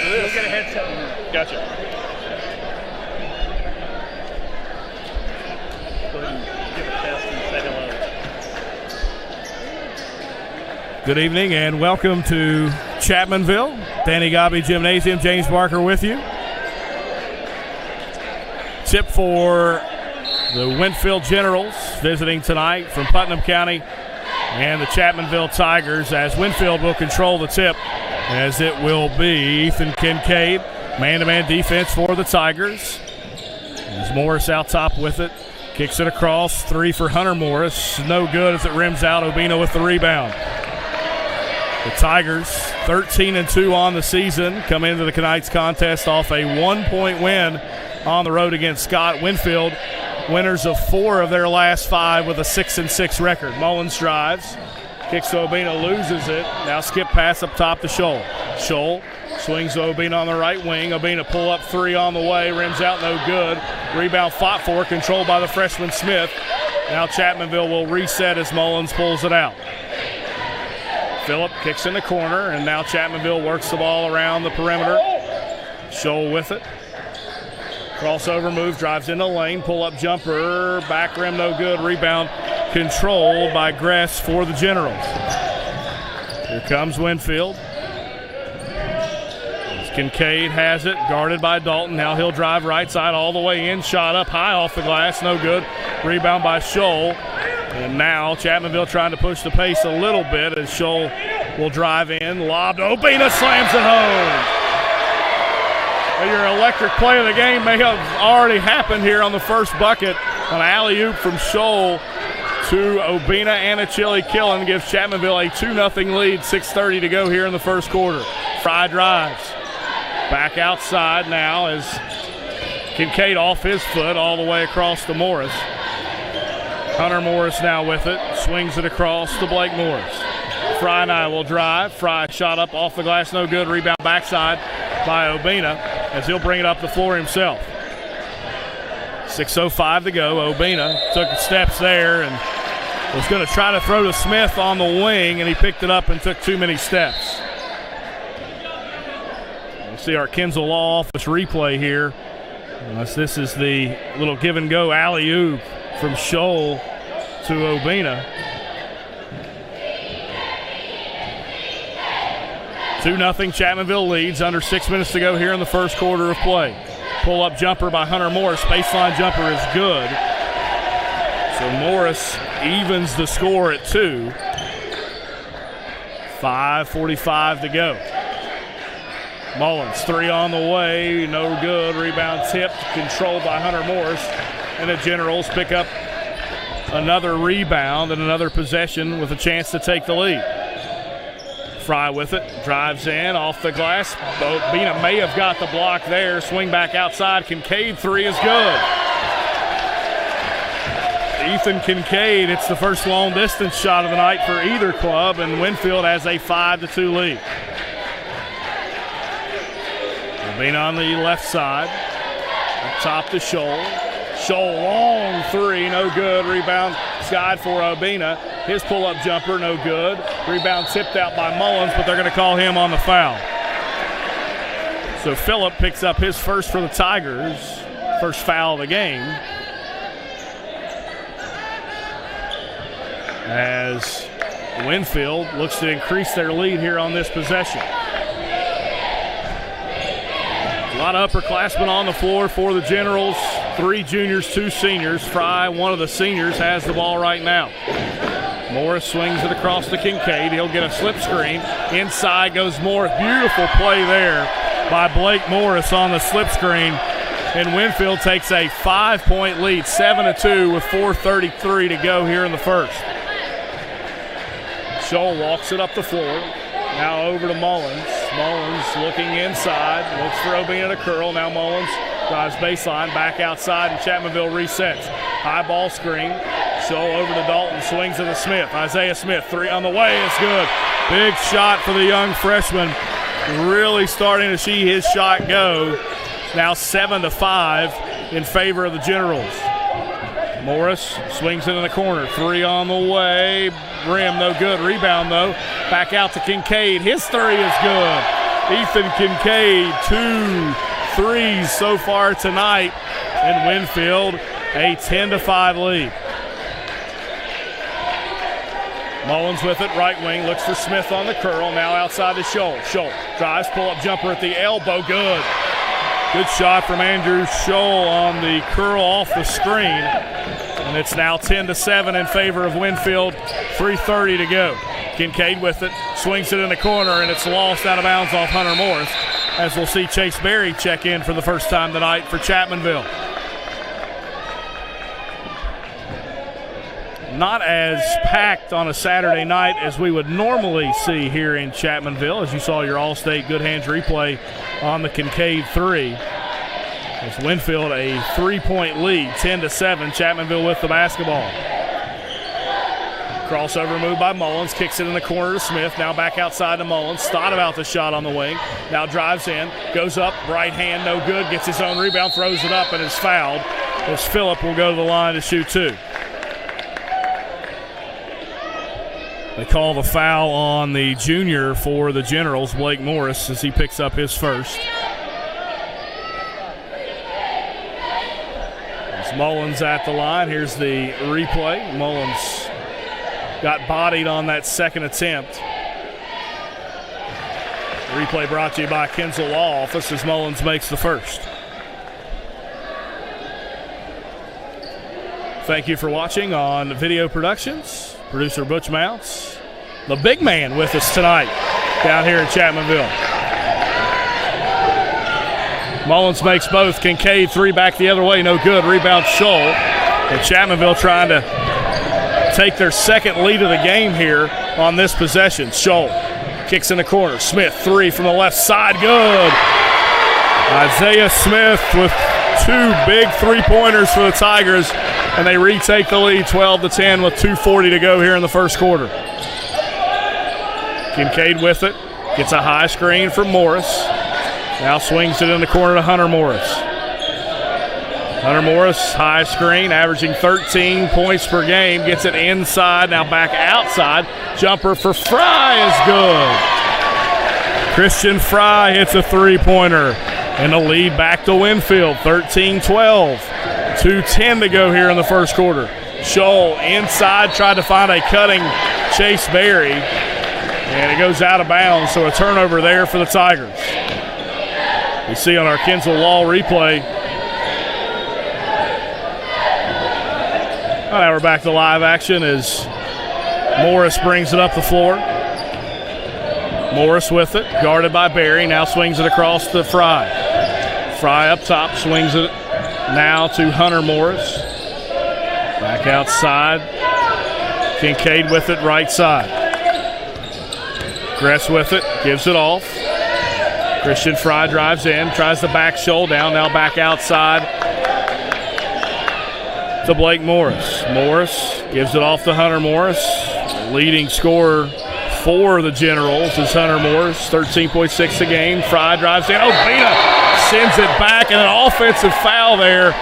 for this. You'll get a headset in a minute. Gotcha. Go ahead and give a test and say hello. Good evening and welcome to Chapmanville. Danny Gobby Gymnasium, James Barker with you. Tip for the Winfield Generals visiting tonight from Putnam County and the Chapmanville Tigers, as Winfield will control the tip, as it will be Ethan Kincaid. Man-to-man defense for the Tigers. As Morris out top with it. Kicks it across. 3 for Hunter Morris. No good as it rims out. Obina with the rebound. The Tigers, 13-2 on the season, come into the tonight's contest off a 1-point win on the road against Scott. Winfield, winners of 4 of their last 5 with a 6-6 record. Mullins drives, kicks to Obina, loses it. Now skip pass up top to Scholl. Scholl swings to Obina on the right wing. Obina pull up 3 on the way, rims out, no good. Rebound fought for, controlled by the freshman Smith. Now Chapmanville will reset as Mullins pulls it out. Phillip kicks in the corner, and now Chapmanville works the ball around the perimeter. Scholl with it. Crossover move, drives into the lane, pull-up jumper, back rim no good, rebound controlled by Gress for the Generals. Here comes Winfield. Kincaid has it, guarded by Dalton. Now he'll drive right side all the way in, shot up high off the glass, no good. Rebound by Scholl. And now Chapmanville trying to push the pace a little bit as Scholl will drive in, lobbed. Obina slams it home. Well, your electric play of the game may have already happened here on the first bucket. An alley-oop from Scholl to Obina, and a Chili Killen gives Chapmanville a 2-0 lead. 6:30 to go here in the first quarter. Fry drives. Back outside now as Kincaid off his foot all the way across to Morris. Hunter Morris now with it, swings it across to Blake Morris. Fry and I will drive. Fry shot up off the glass, no good. Rebound backside by Obina as he'll bring it up the floor himself. 6:05 to go. Obina took the steps there and was going to try to throw to Smith on the wing, and he picked it up and took too many steps. We'll see our Kinsel Law Office replay here. This is the little give-and-go alley-oop from Scholl to Obina. 2-0 Chapmanville leads, under 6 minutes to go here in the first quarter of play. Pull-up jumper by Hunter Morris. Baseline jumper is good. So Morris evens the score at 2. 5:45 to go. Mullins, 3 on the way, no good. Rebound tipped, controlled by Hunter Morris. And the Generals pick up another rebound and another possession with a chance to take the lead. Fry with it, drives in, off the glass. Obina may have got the block there. Swing back outside. Kincaid, 3 is good. Ethan Kincaid, it's the first long distance shot of the night for either club, and Winfield has a 5-2 lead. Obina on the left side. Up top to Scholl. Scholl, long 3, no good. Rebound skied for Obina. His pull-up jumper, no good. Rebound tipped out by Mullins, but they're going to call him on the foul. So Phillip picks up his first for the Tigers, first foul of the game. As Winfield looks to increase their lead here on this possession. A lot of upperclassmen on the floor for the Generals. 3 juniors, 2 seniors. Fry, one of the seniors, has the ball right now. Morris swings it across to Kincaid. He'll get a slip screen. Inside goes Morris. Beautiful play there by Blake Morris on the slip screen. And Winfield takes a 5-point lead, 7-2 with 4:33 to go here in the first. Scholl walks it up the floor. Now over to Mullins. Mullins looking inside. Looks for Obina to curl. Now Mullins drives baseline. Back outside, and Chapmanville resets. High ball screen. Scholl over to Dalton. Swings to the Smith. Isaiah Smith, 3 on the way. It's good. Big shot for the young freshman. Really starting to see his shot go. Now 7-5 in favor of the Generals. Morris swings it in the corner. 3 on the way. Rim, no good. Rebound, though. Back out to Kincaid. His 3 is good. Ethan Kincaid, 2 threes so far tonight, and Winfield a 10-5 lead. Mullins with it, right wing, looks for Smith on the curl, now outside to Scholl. Scholl drives, pull-up jumper at the elbow, good. Good shot from Andrew Scholl on the curl off the screen. And it's now 10-7 in favor of Winfield, 3:30 to go. Kincaid with it, swings it in the corner, and it's lost out of bounds off Hunter Morris, as we'll see Chase Berry check in for the first time tonight for Chapmanville. Not as packed on a Saturday night as we would normally see here in Chapmanville, as you saw your All-State Good Hands replay on the Kincaid 3. As Winfield a 3-point lead, 10-7, Chapmanville with the basketball. Crossover move by Mullins, kicks it in the corner to Smith, now back outside to Mullins, thought about the shot on the wing, now drives in, goes up, right hand, no good, gets his own rebound, throws it up, and is fouled, as Phillip will go to the line to shoot 2. They call the foul on the junior for the Generals, Blake Morris, as he picks up his first. As Mullins at the line, here's the replay. Mullins got bodied on that second attempt. Replay brought to you by Kinsel Law Office as Mullins makes the first. Thank you for watching on Video Productions. Producer Butch Mounts, the big man with us tonight down here in Chapmanville. Mullins makes both. Kincaid 3 back the other way, no good. Rebound Scholl. And Chapmanville trying to take their second lead of the game here on this possession. Scholl kicks in the corner. Smith 3 from the left side, good. Isaiah Smith with 2 big three-pointers for the Tigers, and they retake the lead 12-10 with 2:40 to go here in the first quarter. Kincaid with it, gets a high screen from Morris. Now swings it in the corner to Hunter Morris. Hunter Morris, high screen, averaging 13 points per game, gets it inside, now back outside. Jumper for Fry is good. Christian Fry hits a three-pointer, and the lead back to Winfield, 13-12. 2:10 to go here in the first quarter. Scholl inside, tried to find a cutting Chase Berry, and it goes out of bounds, so a turnover there for the Tigers. We see on our Kinsel Law replay. Oh, now we're back to live action as Morris brings it up the floor. Morris with it, guarded by Berry, now swings it across to Fry. Fry up top, swings it now to Hunter Morris. Back outside. Kincaid with it, right side. Gress with it, gives it off. Christian Fry drives in, tries to back Scholl down, now back outside to Blake Morris. Morris gives it off to Hunter Morris. Leading scorer for the Generals is Hunter Morris, 13.6 a game. Fry drives in. Obina sends it back, and an offensive foul there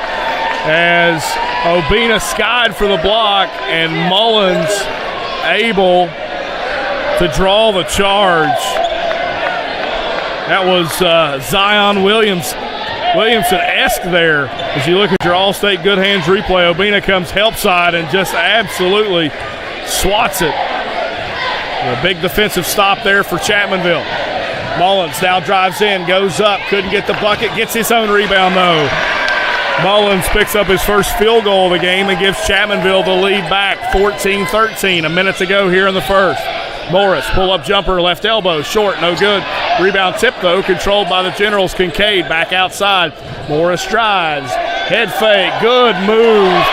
as Obina skied for the block, and Mullins able to draw the charge. That was Zion Williamson-esque there. As you look at your All-State Good Hands replay, Obina comes help side and just absolutely swats it. A big defensive stop there for Chapmanville. Mullins now drives in, goes up, couldn't get the bucket, gets his own rebound though. Mullins picks up his first field goal of the game and gives Chapmanville the lead back, 14-13, a minute to go here in the first. Morris, pull-up jumper, left elbow, short, no good. Rebound tip though, controlled by the Generals. Kincaid back outside. Morris drives, head fake, good move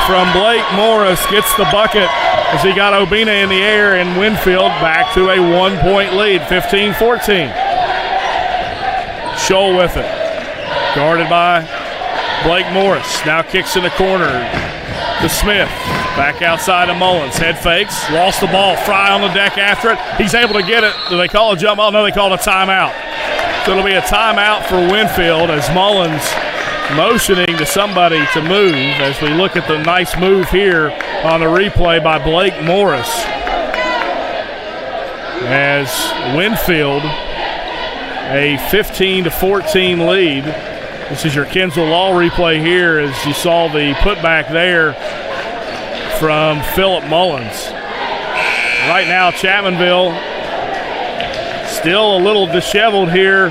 from Blake Morris, gets the bucket as he got Obina in the air, and Winfield back to a 1-point lead, 15-14. Scholl with it, guarded by Blake Morris. Now kicks in the corner to Smith. Back outside of Mullins. Head fakes. Lost the ball. Fry on the deck after it. He's able to get it. Do they call a jump ball? No, they call it a timeout. So it'll be a timeout for Winfield as Mullins motioning to somebody to move as we look at the nice move here on the replay by Blake Morris. As Winfield a 15-14 lead. This is your Kinsel Law replay here as you saw the putback there from Philip Mullins. Right now, Chapmanville still a little disheveled here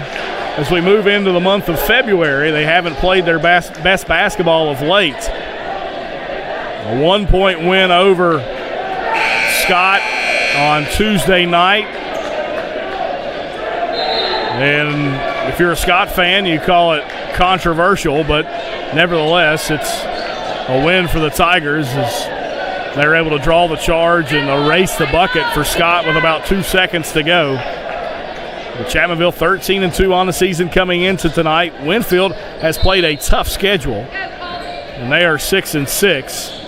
as we move into the month of February. They haven't played their best basketball of late. A 1-point win over Scott on Tuesday night. And if you're a Scott fan, you call it controversial, but nevertheless, it's a win for the Tigers as they're able to draw the charge and erase the bucket for Scott with about 2 seconds to go. The Chapmanville 13-2 on the season coming into tonight. Winfield has played a tough schedule, and they are 6-6.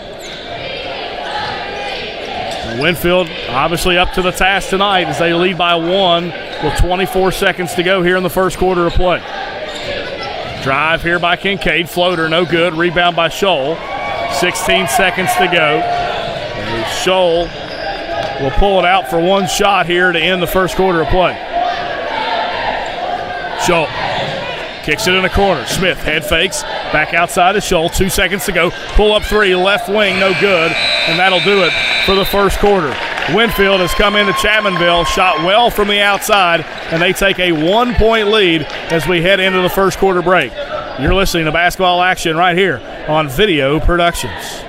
Winfield obviously up to the task tonight as they lead by 1 with 24 seconds to go here in the first quarter of play. Drive here by Kincaid, floater no good, rebound by Scholl. 16 seconds to go. And Scholl will pull it out for one shot here to end the first quarter of play. Scholl kicks it in the corner. Smith head fakes, back outside to Scholl. 2 seconds to go. Pull up three, left wing, no good, and that'll do it for the first quarter. Winfield has come into Chapmanville, shot well from the outside, and they take a 1-point lead as we head into the first quarter break. You're listening to basketball action right here on Video Productions.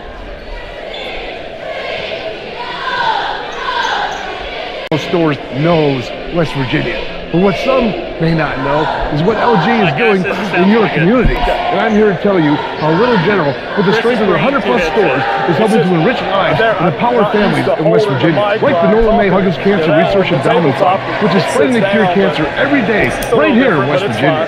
Stores knows West Virginia. But what some may not know is what LG is doing in your community. And I'm here to tell you how Little General, with the strength of their 100-plus stores, is helping to enrich lives and empower families in West Virginia. Like the Norman May Huggins Cancer Research Endowment Fund, which is fighting to cure cancer every day right here in West Virginia.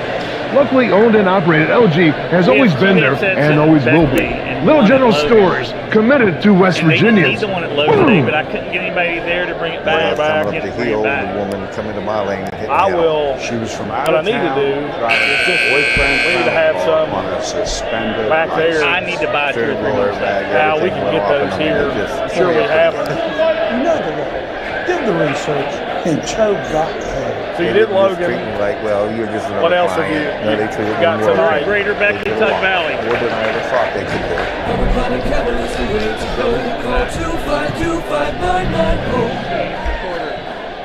Locally owned and operated, LG has always been there and always will be. Little General Stores, committed to West Virginia. He's the one that loaded it, but I couldn't get anybody there to bring it back. Coming up the hill, the woman coming to my lane and hitting I me will. out. She was from out What I of need to town, do driving is just boyfriend we need to have some on a suspended back there. I need to buy 2 or 3 roller more. bag. Now we Everything can went get off, those and here. it just- I'm sure we have them. You know the law. Did the research and Joe got paid. So you They did just treat Logan. me like, well, you're just another What else have client. you- No, they treated me got real tonight? good. Greater Becky, They did Tug want Valley. more than I ever thought they could do. Everybody Kevin is the way to go. Call 252-5990.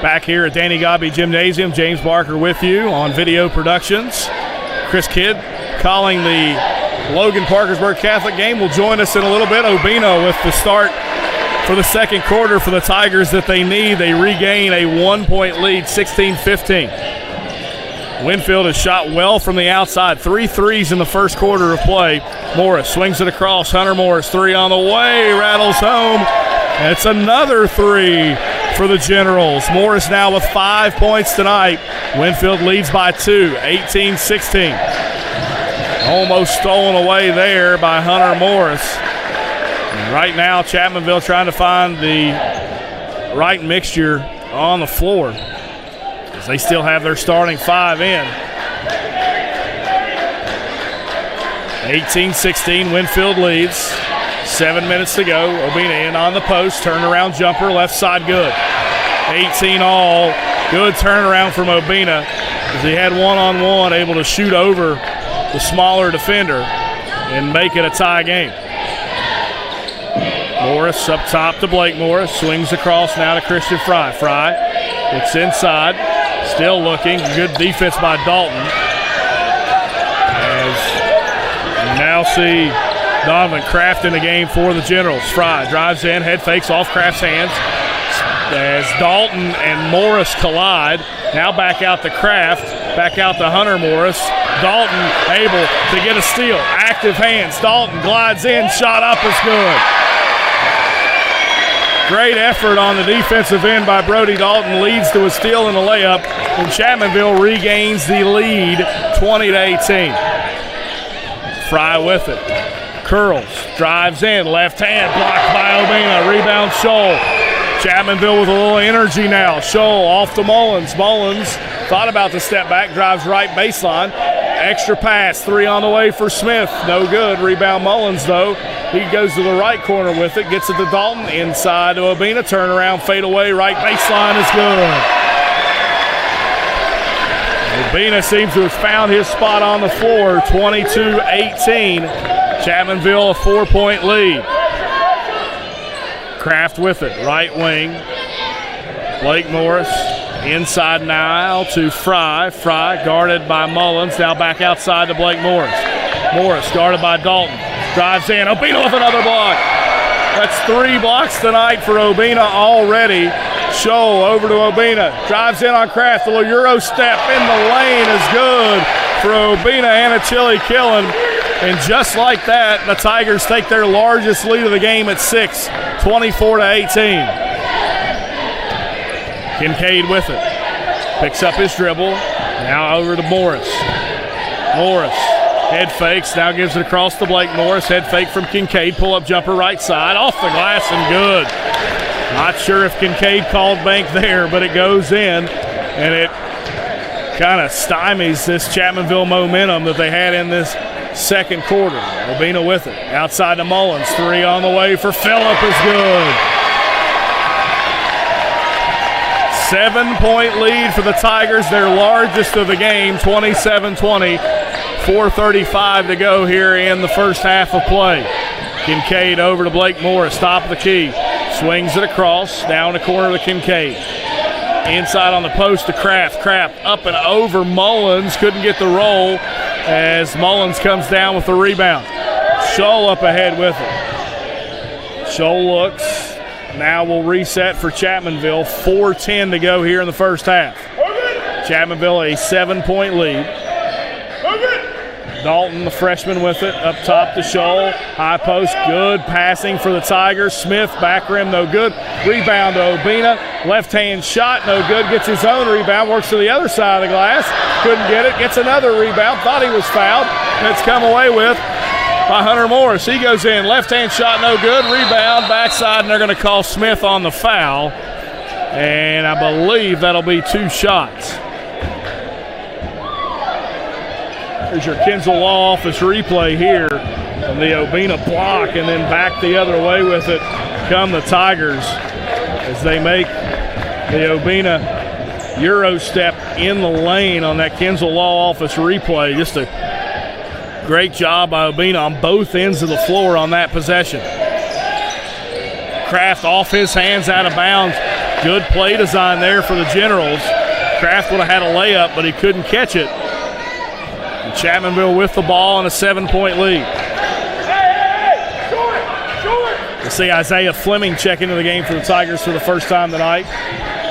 Back here at Danny Gobby Gymnasium, James Barker with you on Video Productions. Chris Kidd calling the Logan Parkersburg Catholic game will join us in a little bit. Obino with the start for the second quarter for the Tigers that they need. They regain a 1-point lead, 16-15. Winfield has shot well from the outside. 3 threes in the first quarter of play. Morris swings it across. Hunter Morris, 3 on the way, rattles home. And it's another 3 for the Generals. Morris now with 5 points tonight. Winfield leads by 2, 18-16. Almost stolen away there by Hunter Morris. And right now, Chapmanville trying to find the right mixture on the floor as they still have their starting 5 in. 18-16, Winfield leads. 7 minutes to go. Obina in on the post. Turnaround jumper, left side good. 18 all. Good turnaround from Obina as he had one-on-one, able to shoot over the smaller defender and make it a tie game. Morris up top to Blake Morris. Swings across now to Christian Fry. Fry, it's inside. Still looking. Good defense by Dalton. As you now see Donovan Kraft in the game for the Generals. Fry drives in, head fakes off Kraft's hands. As Dalton and Morris collide. Now back out to Kraft. Back out to Hunter Morris. Dalton able to get a steal. Active hands. Dalton glides in. Shot up is good. Great effort on the defensive end by Brody Dalton. Leads to a steal and a layup. And Chapmanville regains the lead 20-18. Fry with it. Curls. Drives in. Left hand. Blocked by Obina. Rebound Scholl. Chapmanville with a little energy now. Scholl off to Mullins. Mullins thought about the step back. Drives right baseline. extra pass, 3 on the way for Smith. No good. Rebound Mullins, though. He goes to the right corner with it, gets it to Dalton, inside to Obina. Turnaround, fade away, right baseline is good. Obina seems to have found his spot on the floor, 22-18. Chapmanville a 4-point lead. Kraft with it, right wing. Blake Morris inside now to Fry. Fry guarded by Mullins, now back outside to Blake Morris. Morris guarded by Dalton. Drives in, Obina with another block. That's 3 blocks tonight for Obina already. Scholl over to Obina. Drives in on Kraft. A little Euro step in the lane is good for Obina and a Chili Killen. And just like that, the Tigers take their largest lead of the game at 6, 24-18. Kincaid with it. Picks up his dribble. Now over to Morris. Morris. Head fakes. Now gives it across to Blake Morris. Head fake from Kincaid. Pull-up jumper right side. Off the glass and good. Not sure if Kincaid called bank there, but it goes in. And it kind of stymies this Chapmanville momentum that they had in this second quarter. Obina with it. Outside to Mullins. 3 on the way for Phillip is good. 7-point lead for the Tigers, their largest of the game, 27-20. 4:35 to go here in the first half of play. Kincaid over to Blake Morris, top of the key. Swings it across, down the corner to Kincaid. Inside on the post to Kraft. Kraft up and over Mullins, couldn't get the roll as Mullins comes down with the rebound. Scholl up ahead with it. Scholl looks. Now we'll reset for Chapmanville. 4:10 to go here in the first half. Chapmanville a 7-point lead. Dalton, the freshman, with it. Up top to Scholl. High post, good passing for the Tigers. Smith, back rim, no good. Rebound to Obina. Left-hand shot, no good. Gets his own rebound. Works to the other side of the glass. Couldn't get it. Gets another rebound. Thought he was fouled. And it's come away with by Hunter Morris. He goes in. Left-hand shot, no good. Rebound, backside, and they're going to call Smith on the foul. And I believe that'll be 2 shots. Here's your Kinzel Law Office replay here. And the Obina block, and then back the other way with it come the Tigers as they make the Obina Euro step in the lane on that Kinzel Law Office replay. Just a great job by Obina on both ends of the floor on that possession. Kraft off his hands, out of bounds. Good play design there for the Generals. Kraft would have had a layup, but he couldn't catch it. And Chapmanville with the ball and a 7-point lead. We'll see Isaiah Fleming check into the game for the Tigers for the first time tonight.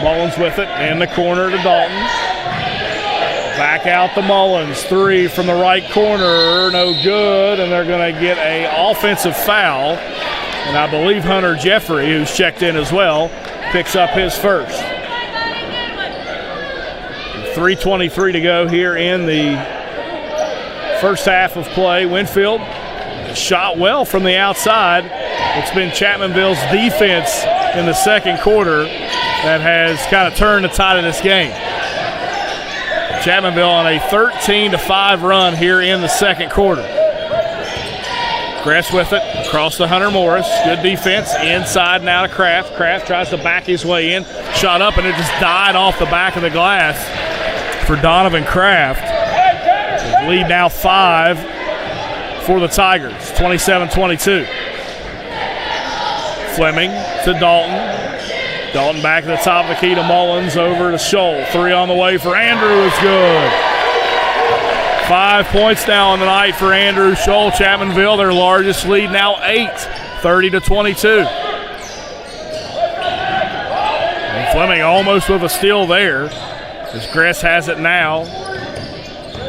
Mullins with it in the corner to Dalton. Back out to Mullins. 3 from the right corner. No good, and they're going to get an offensive foul. And I believe Hunter Jeffrey, who's checked in as well, picks up his first. 3:23 to go here in the first half of play. Winfield shot well from the outside. It's been Chapmanville's defense in the second quarter that has kind of turned the tide of this game. Chapmanville on a 13-5 run here in the second quarter. Gress with it, across to Hunter Morris. Good defense, inside now to Kraft. Kraft tries to back his way in. Shot up, and it just died off the back of the glass for Donovan Kraft. Lead now 5 for the Tigers, 27-22. Fleming to Dalton. Dalton back to the top of the key to Mullins, over to Scholl. 3 on the way for Andrew is good. 5 points now on the night for Andrew Scholl. Chapmanville, their largest lead now 8, 30-22. And Fleming almost with a steal there as Gress has it now.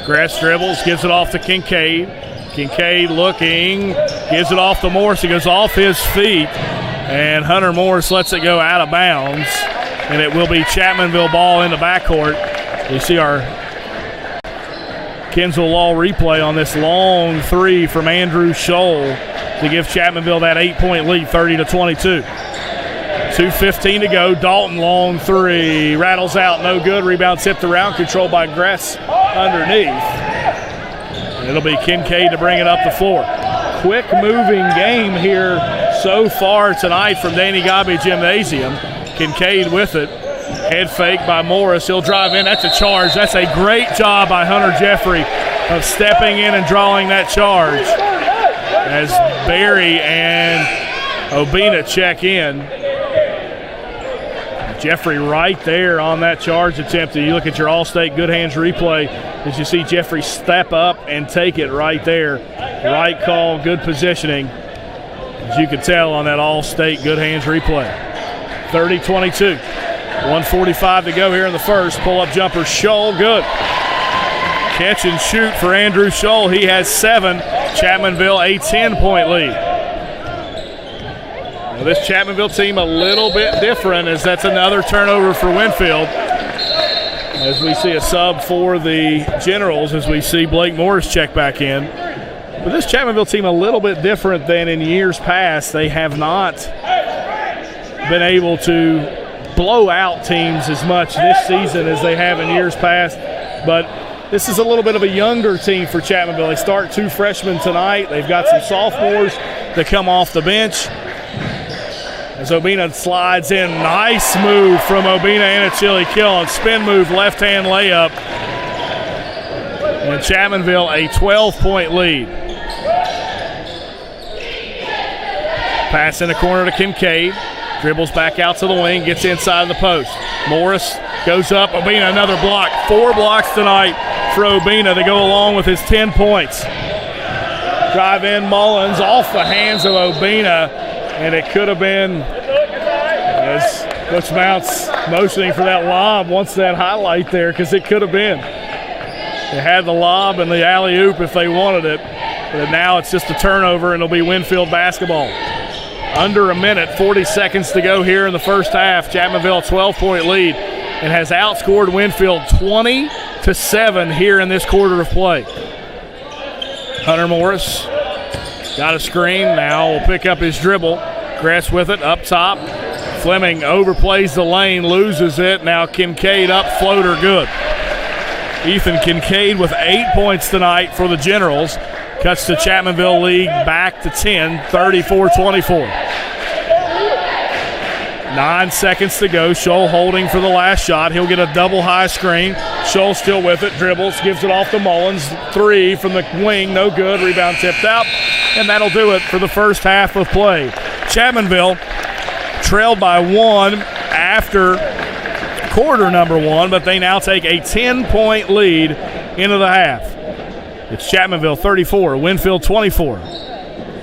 Gress dribbles, gives it off to Kincaid. Kincaid looking, gives it off to Morris. He goes off his feet, and Hunter Morris lets it go out of bounds, and it will be Chapmanville ball in the backcourt. We see our Kinzel Law replay on this long 3 from Andrew Scholl to give Chapmanville that 8-point lead, 30-22. 2:15 to go. Dalton long 3, rattles out, no good. Rebound tipped around, controlled by Gress underneath. It'll be Kincaid to bring it up the floor. Quick moving game here so far tonight from Danny Gabe Gymnasium. Kincaid with it. Head fake by Morris. He'll drive in. That's a charge. That's a great job by Hunter Jeffrey of stepping in and drawing that charge as Berry and Obina check in. Jeffrey right there on that charge attempt. You look at your All-State Good Hands replay as you see Jeffrey step up and take it right there. Right call, good positioning, as you can tell on that All-State Good Hands replay. 30-22. 1:45 to go here in the first. Pull-up jumper, Scholl, good. Catch and shoot for Andrew Scholl. He has 7. Chapmanville a 10-point lead. Now this Chapmanville team a little bit different, as that's another turnover for Winfield. As we see a sub for the Generals, as we see Blake Morris check back in. But this Chapmanville team a little bit different than in years past. They have not been able to blow out teams as much this season as they have in years past. But this is a little bit of a younger team for Chapmanville. They start 2 freshmen tonight. They've got some sophomores that come off the bench. As Obina slides in, nice move from Obina and a chili kill, and spin move, left-hand layup. And Chapmanville a 12-point lead. Pass in the corner to Kincaid. Dribbles back out to the wing, gets inside the post. Morris goes up, Obina another block. 4 blocks tonight for Obina to go along with his 10 points. Drive in Mullins off the hands of Obina, and it could have been, as Coach Mounts motioning for that lob, wants that highlight there because it could have been. They had the lob and the alley-oop if they wanted it, but now it's just a turnover and it'll be Winfield basketball. Under a minute, 40 seconds to go here in the first half. Chapmanville 12-point lead and has outscored Winfield 20-7 here in this quarter of play. Hunter Morris got a screen. Now will pick up his dribble. Gress with it up top. Fleming overplays the lane, loses it. Now Kincaid up, floater good. Ethan Kincaid with 8 points tonight for the Generals. Cuts the Chapmanville lead back to 10, 34-24. 9 seconds to go. Scholl holding for the last shot. He'll get a double high screen. Scholl still with it. Dribbles, gives it off to Mullins. 3 from the wing, no good. Rebound tipped out. And that'll do it for the first half of play. Chapmanville trailed by 1 after quarter number 1, but they now take a 10-point lead into the half. It's Chapmanville 34, Winfield 24.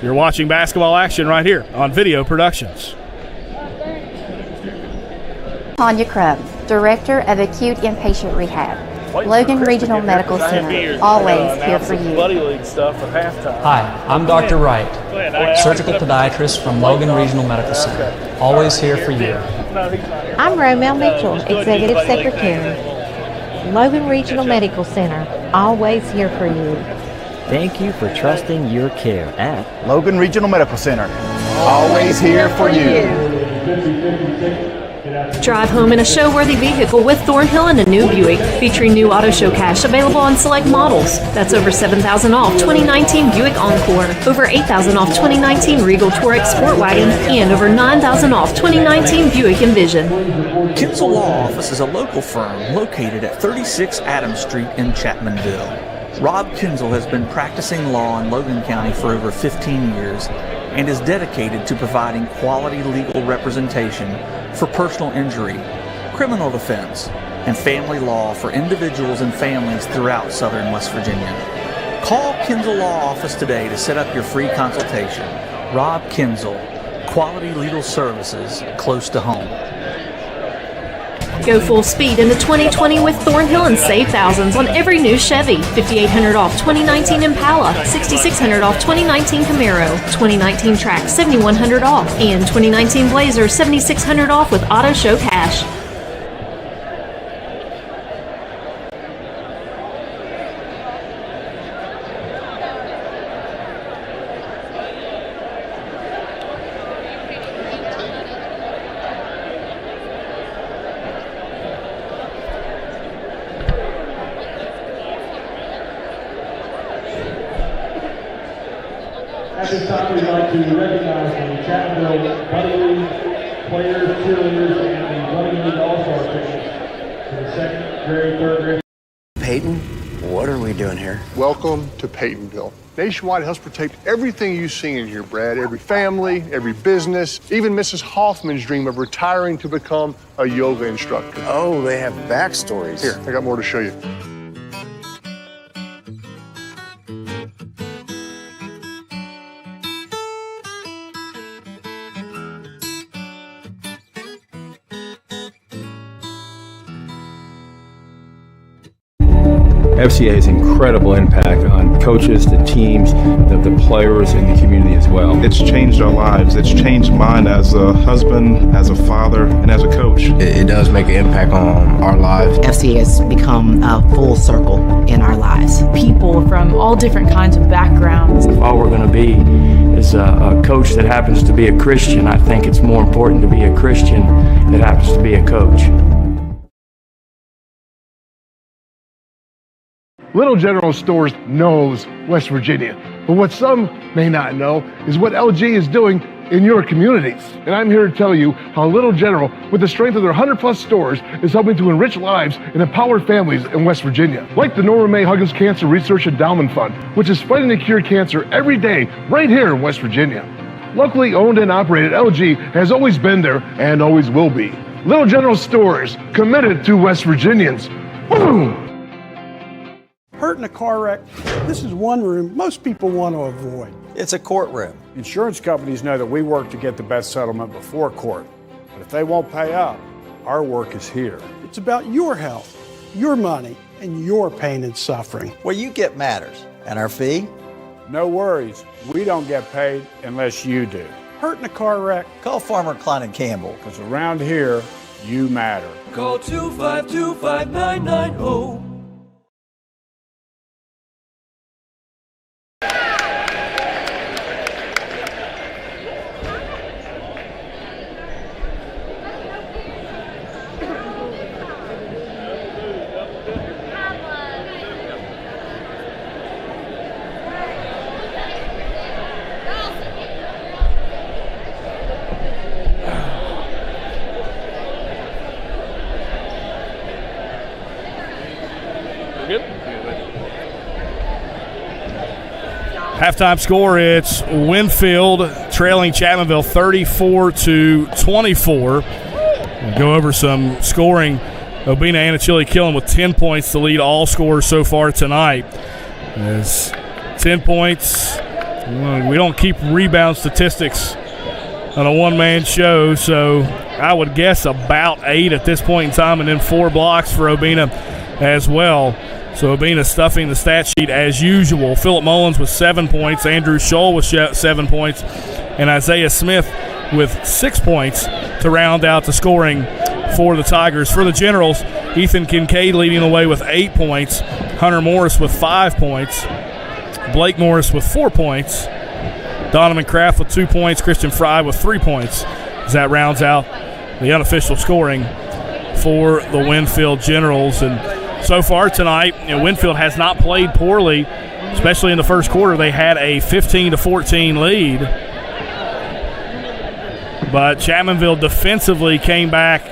You're watching basketball action right here on Video Productions. Tanya Crubb, Director of Acute Inpatient Rehab, Logan Regional Medical Center, always here for you. Buddy League stuff at halftime. Hi, I'm Dr. Wright, surgical podiatrist from Logan Regional Medical Center, always here for you. I'm Romel Mitchell, Executive Secretary, Logan Regional Medical Center, always here for you. Thank you for trusting your care at Logan Regional Medical Center. Always here for you. Drive home in a show-worthy vehicle with Thornhill and a new Buick, featuring new Auto Show cash available on select models. That's over $7,000 off 2019 Buick Encore, over $8,000 off 2019 Regal Touareg Sport Wagon, and over $9,000 off 2019 Buick Envision. Kinzel Law Office is a local firm located at 36 Adams Street in Chapmanville. Rob Kinzel has been practicing law in Logan County for over 15 years and is dedicated to providing quality legal representation for personal injury, criminal defense, and family law for individuals and families throughout southern West Virginia. Call Kinzel Law Office today to set up your free consultation. Rob Kinzel, quality legal services close to home. Go full speed into 2020 with Thornhill and save thousands on every new Chevy. $5,800 off 2019 Impala, $6,600 off 2019 Camaro, 2019 Track $7,100 off, and 2019 Blazer $7,600 off with Auto Show cash. this time, we'd like to recognize the Chapmanville Buddy League players, cheerleaders, and the Buddy League All-Star officials for the second grade, third grade. Peyton, what are we doing here? Welcome to Peytonville. Nationwide helps protect everything you see in here, Brad. Every family, every business, even Mrs. Hoffman's dream of retiring to become a yoga instructor. Oh, they have backstories. Here, I got more to show you. FCA has incredible impact on coaches, the teams, the players, and the community as well. It's changed our lives. It's changed mine as a husband, as a father, and as a coach. It does make an impact on our lives. FCA has become a full circle in our lives. People from all different kinds of backgrounds. If all we're going to be is a coach that happens to be a Christian, I think it's more important to be a Christian that happens to be a coach. Little General Stores knows West Virginia, but what some may not know is what LG is doing in your communities. And I'm here to tell you how Little General, with the strength of their 100+ stores, is helping to enrich lives and empower families in West Virginia. Like the Norma May Huggins Cancer Research Endowment Fund, which is fighting to cure cancer every day right here in West Virginia. Locally owned and operated, LG has always been there and always will be. Little General Stores, committed to West Virginians. Boom! Hurt in a car wreck, this is one room most people want to avoid. It's a courtroom. Insurance companies know that we work to get the best settlement before court. But if they won't pay up, our work is here. It's about your health, your money, and your pain and suffering. What you get matters. And our fee? No worries. We don't get paid unless you do. Hurt in a car wreck? Call Farmer Klein and Campbell. Because around here, you matter. Call 252-5990. Halftime score, it's Winfield trailing Chapmanville 34-24. We'll go over some scoring. Obina Anachili Killen with 10 points to lead all scorers so far tonight. As 10 points, we don't keep rebound statistics on a one-man show, so I would guess about 8 at this point in time, and then 4 blocks for Obina as well. So Obina stuffing the stat sheet as usual. Philip Mullins with 7 points, Andrew Scholl with 7 points, and Isaiah Smith with 6 points to round out the scoring for the Tigers. For the Generals, Ethan Kincaid leading the way with 8 points, Hunter Morris with 5 points, Blake Morris with 4 points, Donovan Kraft with 2 points, Christian Fry with 3 points, as that rounds out the unofficial scoring for the Winfield Generals. And so far tonight, Winfield has not played poorly, especially in the first quarter. They had a 15-14 lead. But Chapmanville defensively came back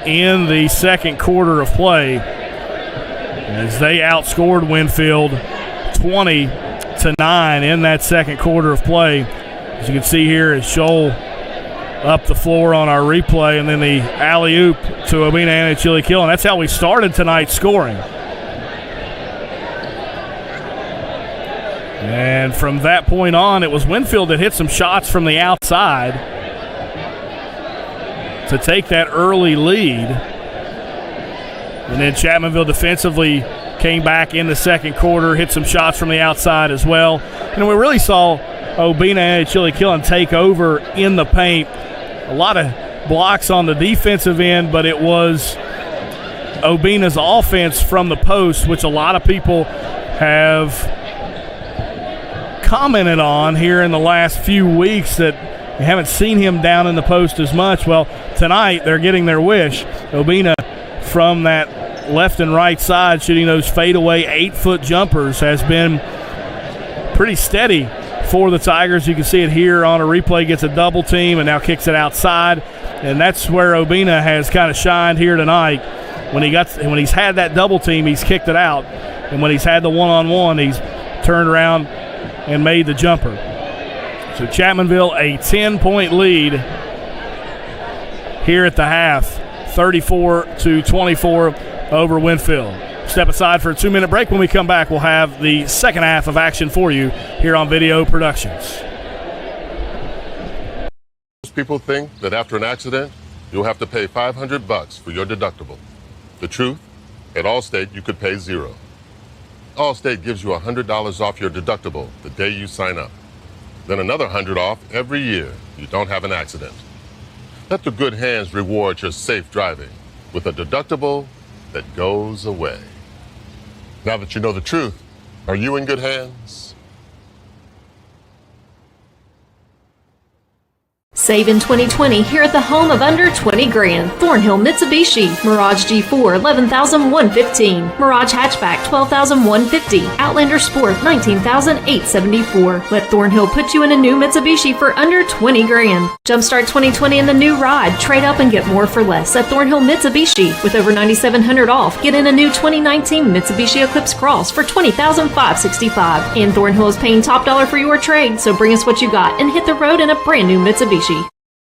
in the second quarter of play as they outscored Winfield 20-9 in that second quarter of play. As you can see here, as Scholl up the floor on our replay, and then the alley-oop to Obina Anachili Killen. That's how we started tonight's scoring. And from that point on, it was Winfield that hit some shots from the outside to take that early lead. And then Chapmanville defensively came back in the second quarter, hit some shots from the outside as well. And we really saw Obina Anachili Killen take over in the paint. A lot of blocks on the defensive end, but it was Obina's offense from the post, which a lot of people have commented on here in the last few weeks, that we haven't seen him down in the post as much. Well, tonight they're getting their wish. Obina from that left and right side shooting those fadeaway 8-foot jumpers has been pretty steady for the Tigers. You can see it here on a replay. Gets a double team and now kicks it outside. And that's where Obina has kind of shined here tonight. When he's had that double team, he's kicked it out. And when he's had the one-on-one, he's turned around and made the jumper. So Chapmanville, a 10-point lead here at the half, 34-24 over Winfield. Step aside for a 2-minute break. When we come back, we'll have the second half of action for you here on Video Productions. Most people think that after an accident, you'll have to pay $500 for your deductible. The truth, at Allstate, you could pay $0. Allstate gives you $100 off your deductible the day you sign up. Then another $100 off every year you don't have an accident. Let the good hands reward your safe driving with a deductible that goes away. Now that you know the truth, are you in good hands? Save in 2020 here at the home of under 20 grand. Thornhill Mitsubishi. Mirage G4, $11,115. Mirage Hatchback, $12,150. Outlander Sport, $19,874. Let Thornhill put you in a new Mitsubishi for under 20 grand. Jumpstart 2020 in the new ride. Trade up and get more for less at Thornhill Mitsubishi. With over $9,700 off, get in a new 2019 Mitsubishi Eclipse Cross for $20,565. And Thornhill is paying top dollar for your trade, so bring us what you got and hit the road in a brand new Mitsubishi.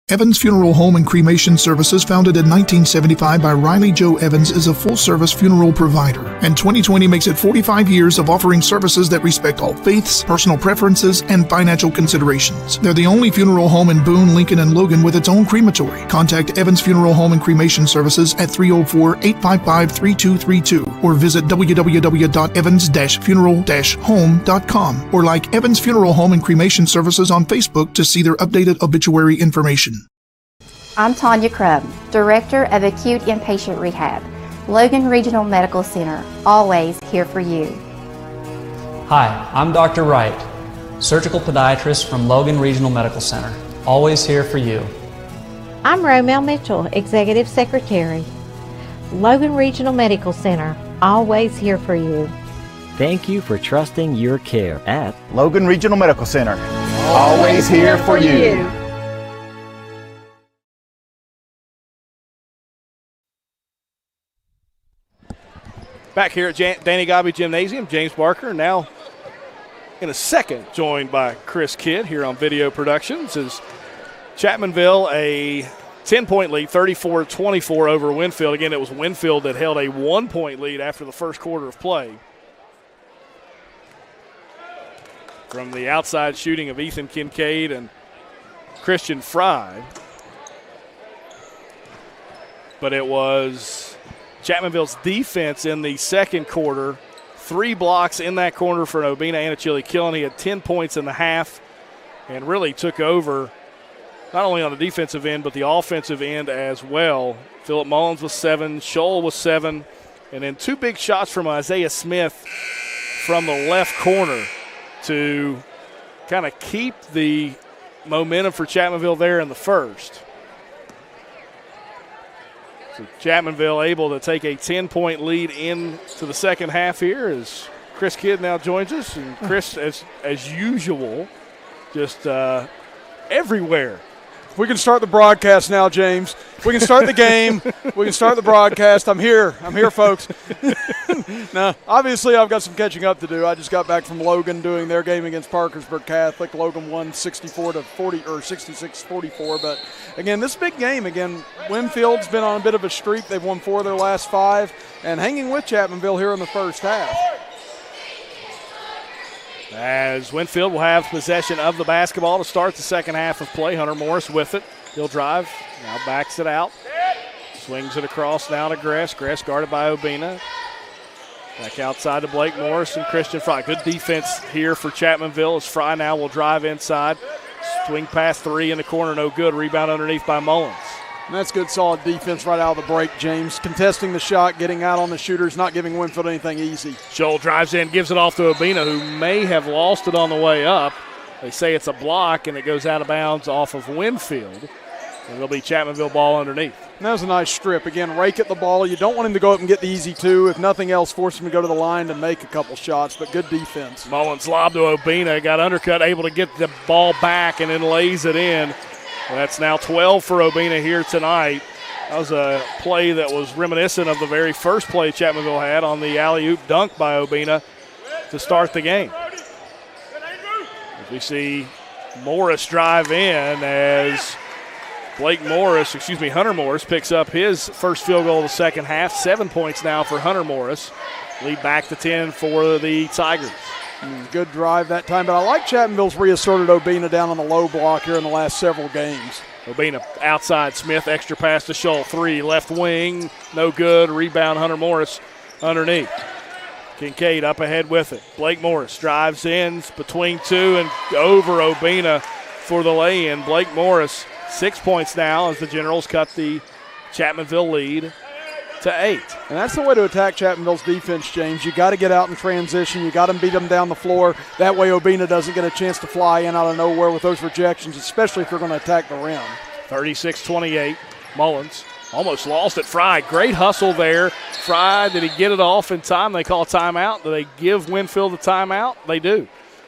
Evans Funeral Home and Cremation Services, founded in 1975 by Riley Joe Evans, is a full-service funeral provider. And 2020 makes it 45 years of offering services that respect all faiths, personal preferences, and financial considerations. They're the only funeral home in Boone, Lincoln, and Logan with its own crematory. Contact Evans Funeral Home and Cremation Services at 304-855-3232 or visit www.evans-funeral-home.com or like Evans Funeral Home and Cremation Services on Facebook to see their updated obituary information. I'm Tanya Crubb, Director of Acute Inpatient Rehab, Logan Regional Medical Center, always here for you. Hi, I'm Dr. Wright, surgical podiatrist from Logan Regional Medical Center, always here for you. I'm Romel Mitchell, Executive Secretary, Logan Regional Medical Center, always here for you. Thank you for trusting your care at Logan Regional Medical Center, always here for you. Back here at Danny Gobby Gymnasium, James Barker now in a second, joined by Chris Kidd here on Video Productions. As Chapmanville, a 10-point lead, 34-24 over Winfield. Again, it was Winfield that held a 1-point lead after the first quarter of play. From the outside shooting of Ethan Kincaid and Christian Fry. But it was Chapmanville's defense in the second quarter. 3 blocks in that corner for Obina Anachili Killen. He had 10 points in the half and really took over not only on the defensive end but the offensive end as well. Phillip Mullins was 7, Scholl was 7, and then 2 big shots from Isaiah Smith from the left corner to kind of keep the momentum for Chapmanville there in the first. So Chapmanville able to take a 10-point lead into the second half here as Chris Kidd now joins us. And Chris, as usual, just everywhere. We can start the broadcast now, James. We can start the game. We can start the broadcast. I'm here, folks. Now, obviously, I've got some catching up to do. I just got back from Logan doing their game against Parkersburg Catholic. Logan won 64-40 or 66-44. But again, this big game. Again, Winfield's been on a bit of a streak. They've won 4 of their last 5, and hanging with Chapmanville here in the first half. As Winfield will have possession of the basketball to start the second half of play. Hunter Morris with it. He'll drive. Now backs it out. Swings it across now to Gress. Gress guarded by Obina. Back outside to Blake Morris and Christian Fry. Good defense here for Chapmanville as Fry now will drive inside. Swing past 3 in the corner, no good. Rebound underneath by Mullins. And that's good, solid defense right out of the break, James. Contesting the shot, getting out on the shooters, not giving Winfield anything easy. Scholl drives in, gives it off to Obina, who may have lost it on the way up. They say it's a block, and it goes out of bounds off of Winfield. And it'll be Chapmanville ball underneath. And that was a nice strip. Again, rake at the ball. You don't want him to go up and get the easy two. If nothing else, force him to go to the line to make a couple shots, but good defense. Mullins lob to Obina, got undercut, able to get the ball back and then lays it in. That's now 12 for Obina here tonight. That was a play that was reminiscent of the very first play Chapmanville had on the alley-oop dunk by Obina to start the game. As we see Morris drive in as Hunter Morris picks up his first field goal of the second half. 7 points now for Hunter Morris. Lead back to 10 for the Tigers. Good drive that time, but I like Chapmanville's reasserted Obina down on the low block here in the last several games. Obina outside Smith, extra pass to Scholl. 3, left wing, no good. Rebound Hunter Morris underneath. Kincaid up ahead with it. Blake Morris drives in between 2 and over Obina for the lay-in. Blake Morris 6 points now as the Generals cut the Chapmanville lead to 8. And that's the way to attack Chapmanville's defense, James. You got to get out in transition. You got to beat them down the floor. That way Obina doesn't get a chance to fly in out of nowhere with those rejections, especially if you're going to attack the rim. 36-28. Mullins almost lost it. Fry, great hustle there. Fry, did he get it off in time? They call a timeout. Do they give Winfield the timeout? They do.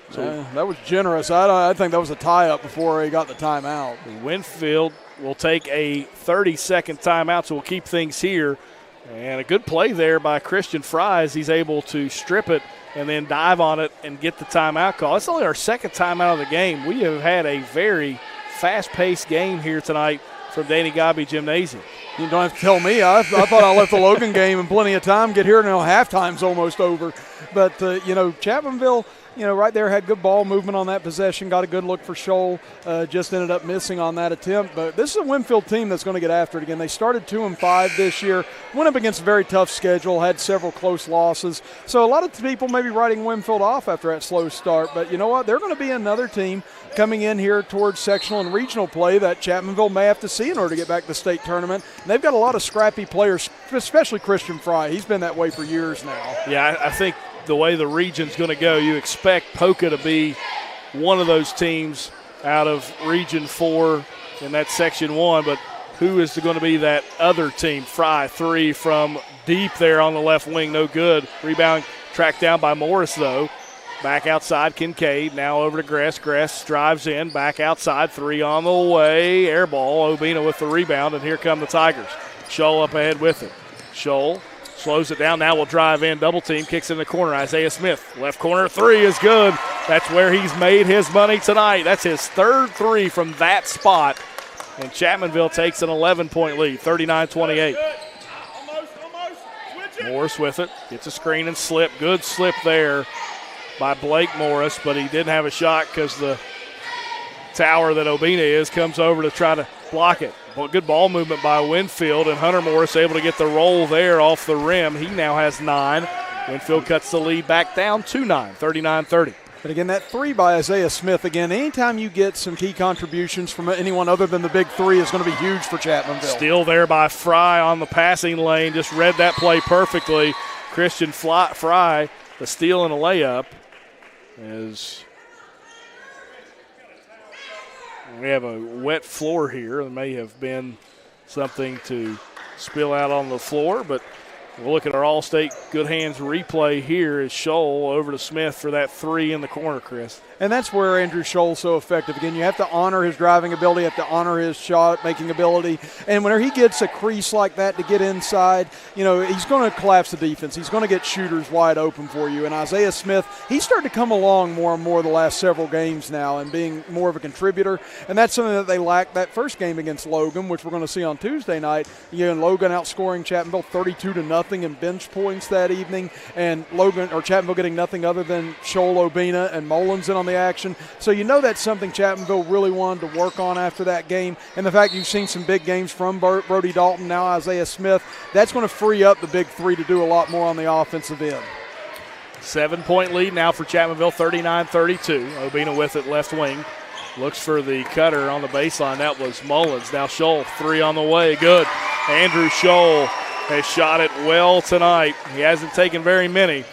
So that was generous. I think that was a tie-up before he got the timeout. Winfield will take a 30-second timeout, so we'll keep things here. And a good play there by Christian Fry as he's able to strip it and then dive on it and get the timeout call. It's only our second timeout of the game. We have had a very fast-paced game here tonight from Danny Gobby Gymnasium. You don't have to tell me. I thought I left the Logan game in plenty of time. Get here now, halftime's almost over. But, Chapmanville, right there had good ball movement on that possession, got a good look for Scholl, just ended up missing on that attempt. But this is a Winfield team that's going to get after it again. They started 2-5 this year, went up against a very tough schedule, had several close losses. So a lot of people may be writing Winfield off after that slow start. But you know what? They're going to be another team coming in here towards sectional and regional play that Chapmanville may have to see in order to get back to the state tournament. And they've got a lot of scrappy players, especially Christian Fry. He's been that way for years now. Yeah, I think the way the region's going to go, you expect Polka to be one of those teams out of Region 4 in that Section 1, but who is going to be that other team? Fry, 3 from deep there on the left wing, no good. Rebound tracked down by Morris, though. Back outside, Kincaid, now over to Gress. Gress drives in, back outside, 3 on the way. Air ball, Obina with the rebound, and here come the Tigers. Scholl up ahead with it. Scholl slows it down, now will drive in, double team, kicks in the corner. Isaiah Smith, left corner, 3 is good. That's where he's made his money tonight. That's his third 3 from that spot. And Chapmanville takes an 11-point lead, 39-28. Morris with it, gets a screen and slip. Good slip there by Blake Morris, but he didn't have a shot because the tower that Obina is comes over to try to block it. Good ball movement by Winfield, and Hunter Morris able to get the roll there off the rim. He now has 9. Winfield cuts the lead back down to 9, 39-30. But again, that 3 by Isaiah Smith, again, anytime you get some key contributions from anyone other than the big 3 is going to be huge for Chapmanville. Still there by Fry on the passing lane, just read that play perfectly. Christian Fry, the steal and a layup. As we have a wet floor here. There may have been something to spill out on the floor, but we'll look at our All-State Good Hands replay here as Scholl over to Smith for that 3 in the corner, Chris. And that's where Andrew Scholl's so effective. Again, you have to honor his driving ability, you have to honor his shot-making ability. And whenever he gets a crease like that to get inside, he's going to collapse the defense. He's going to get shooters wide open for you. And Isaiah Smith, he's starting to come along more and more the last several games now and being more of a contributor. And that's something that they lacked that first game against Logan, which we're going to see on Tuesday night. Logan outscoring Chapmanville 32-0 in bench points that evening. And Chapmanville getting nothing other than Scholl, Obina, and Mullins in on the action. So that's something Chapmanville really wanted to work on after that game. And the fact you've seen some big games from Brody Dalton, now Isaiah Smith, that's going to free up the big 3 to do a lot more on the offensive end. 7-point lead now for Chapmanville, 39-32. Obina with it, left wing. Looks for the cutter on the baseline. That was Mullins. Now Scholl, 3 on the way. Good. Andrew Scholl has shot it well tonight. He hasn't taken very many,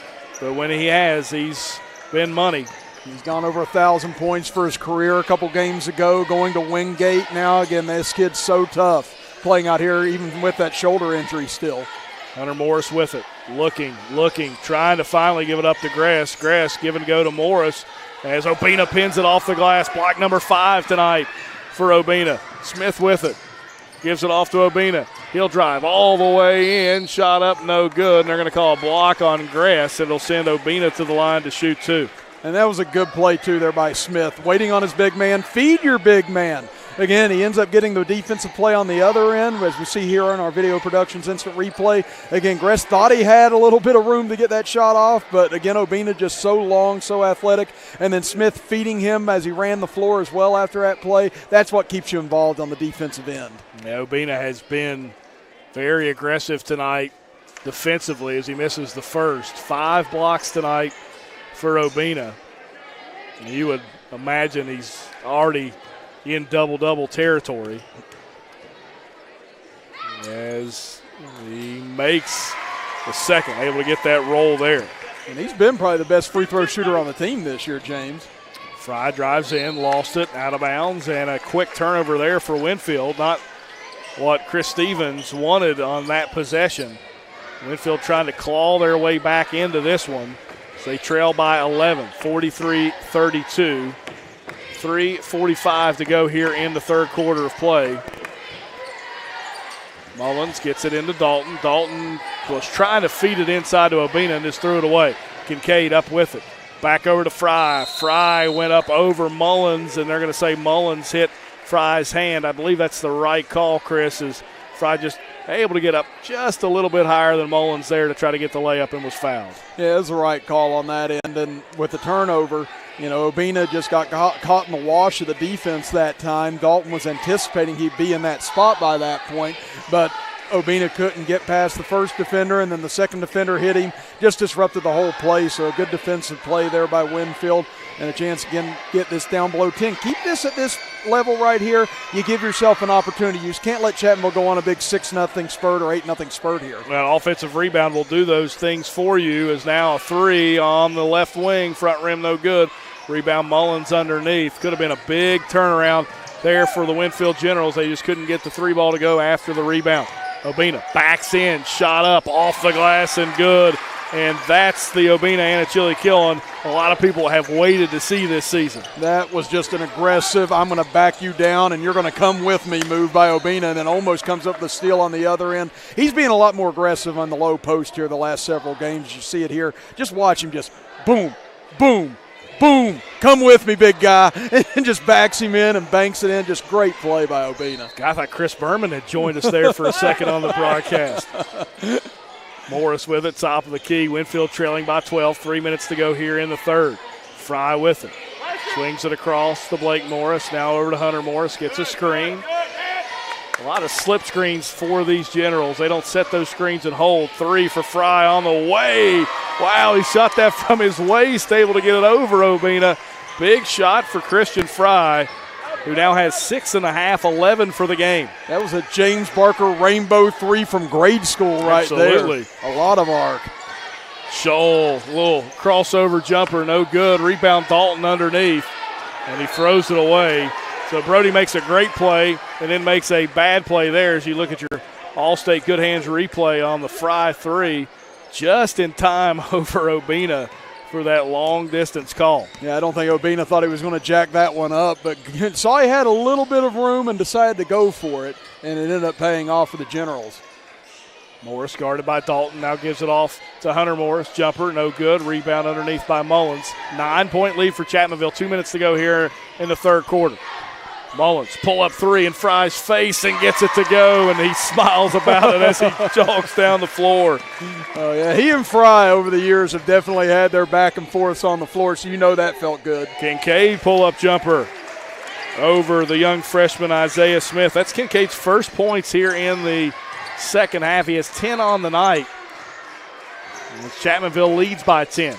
but when he has, he's been money. He's gone over 1,000 points for his career a couple games ago, going to Wingate now. Again, this kid's so tough playing out here, even with that shoulder injury still. Hunter Morris with it, looking, trying to finally give it up to Gress. Gress give and go to Morris as Obina pins it off the glass. Block number 5 tonight for Obina. Smith with it, gives it off to Obina. He'll drive all the way in, shot up, no good, and they're going to call a block on Gress. It'll send Obina to the line to shoot 2. And that was a good play, too, there by Smith. Waiting on his big man. Feed your big man. Again, he ends up getting the defensive play on the other end, as we see here on our video productions instant replay. Again, Gress thought he had a little bit of room to get that shot off, but again, Obina just so long, so athletic, and then Smith feeding him as he ran the floor as well after that play. That's what keeps you involved on the defensive end. Yeah, Obina has been very aggressive tonight defensively as he misses the first. 5 blocks tonight for Obina. You would imagine he's already in double-double territory as he makes the second, able to get that roll there. And he's been probably the best free throw shooter on the team this year, James. Fry drives in, lost it, out of bounds, and a quick turnover there for Winfield. Not what Chris Stevens wanted on that possession. Winfield trying to claw their way back into this one. So they trail by 11, 43-32. 3:45 to go here in the third quarter of play. Mullins gets it into Dalton. Dalton was trying to feed it inside to Obina and just threw it away. Kincaid up with it. Back over to Fry. Fry went up over Mullins, and they're going to say Mullins hit Fry's hand. I believe that's the right call, Chris, is Fry just able to get up just a little bit higher than Mullins there to try to get the layup and was fouled. Yeah, it was the right call on that end. And with the turnover, you know, Obina just got caught in the wash of the defense that time. Dalton was anticipating he'd be in that spot by that point, but Obina couldn't get past the first defender, and then the second defender hit him, just disrupted the whole play. So a good defensive play there by Winfield, and a chance again get this down below 10. Keep this at this level right here. You give yourself an opportunity. You just can't let Chapmanville go on a big 6-0 spurt or 8-0 spurt here. Well, offensive rebound will do those things for you. Is now a 3 on the left wing, front rim no good. Rebound Mullins underneath. Could have been a big turnaround there for the Winfield Generals. They just couldn't get the 3 ball to go after the rebound. Obina backs in, shot up, off the glass and good. And that's the Obina Anachili killing a lot of people have waited to see this season. That was just an aggressive, I'm going to back you down and you're going to come with me move by Obina, and then almost comes up the steal on the other end. He's being a lot more aggressive on the low post here the last several games. You see it here. Just watch him just boom, boom, boom, come with me, big guy, and just backs him in and banks it in. Just great play by Obina. I thought Chris Berman had joined us there for a second on the broadcast. Morris with it, top of the key. Winfield trailing by 12, 3 minutes to go here in the third. Fry with it. Swings it across to Blake Morris. Now over to Hunter Morris, gets a screen. A lot of slip screens for these Generals. They don't set those screens and hold. 3 for Fry on the way. Wow, he shot that from his waist, able to get it over Obina. Big shot for Christian Fry, who now has 6.5, 11 for the game. That was a James Barker rainbow 3 from grade school right Absolutely. There. A lot of arc. Scholl, little crossover jumper, no good. Rebound Dalton underneath, and he throws it away. So Brody makes a great play and then makes a bad play there as you look at your All-State Good Hands replay on the Fry 3. Just in time over Obina for that long-distance call. Yeah, I don't think Obina thought he was going to jack that one up, but saw he had a little bit of room and decided to go for it, and it ended up paying off for the Generals. Morris guarded by Dalton, now gives it off to Hunter Morris. Jumper, no good. Rebound underneath by Mullins. 9-point lead for Chapmanville. 2 minutes to go here in the third quarter. Mullins pull up 3 in Fry's face and gets it to go, and he smiles about it as he jogs down the floor. Oh, yeah, he and Fry over the years have definitely had their back and forths on the floor, so you know that felt good. Kincaid pull-up jumper over the young freshman Isaiah Smith. That's Kincaid's first points here in the second half. He has 10 on the night. And Chapmanville leads by 10,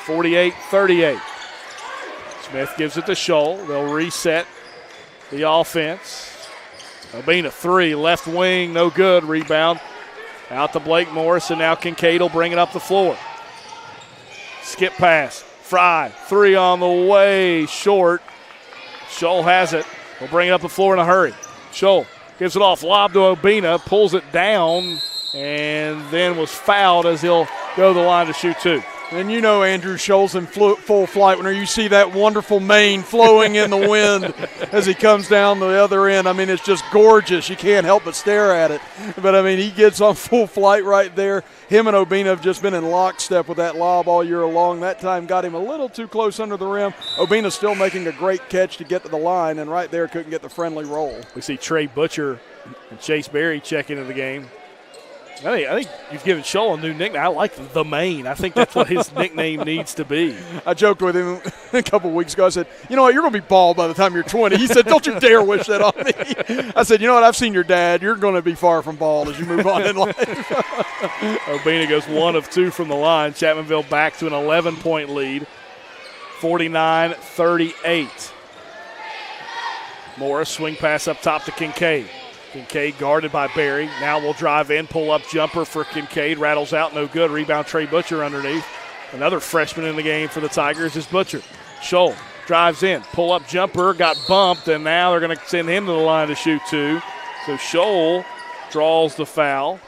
48-38. Smith gives it to Scholl. They'll reset the offense. Obina 3, left wing, no good. Rebound out to Blake Morris, and now Kincaid will bring it up the floor. Skip pass. Fry, three on the way, short. Scholl has it. He'll bring it up the floor in a hurry. Scholl gives it off, lob to Obina, pulls it down, and then was fouled as he'll go to the line to shoot two. And you know Andrew Scholl's in full flight when you see that wonderful mane flowing in the wind as he comes down the other end. I mean, it's just gorgeous. You can't help but stare at it. But, I mean, he gets on full flight right there. Him and Obina have just been in lockstep with that lob all year long. That time got him a little too close under the rim. Obina still making a great catch to get to the line, and right there couldn't get the friendly roll. We see Trey Butcher and Chase Berry check into the game. I think you've given Scholl a new nickname. I like the Maine. I think that's what his nickname needs to be. I joked with him a couple of weeks ago. I said, you know what, you're going to be bald by the time you're 20. He said, don't you dare wish that on me. I said, you know what, I've seen your dad. You're going to be far from bald as you move on in life. Obina goes 1 of 2 from the line. Chapmanville back to an 11-point lead, 49-38. Morris, swing pass up top to Kincaid. Kincaid guarded by Berry. Now will drive in, pull-up jumper for Kincaid. Rattles out, no good. Rebound, Trey Butcher underneath. Another freshman in the game for the Tigers is Butcher. Scholl drives in, pull-up jumper, got bumped, and now they're going to send him to the line to shoot two. So Scholl draws the foul.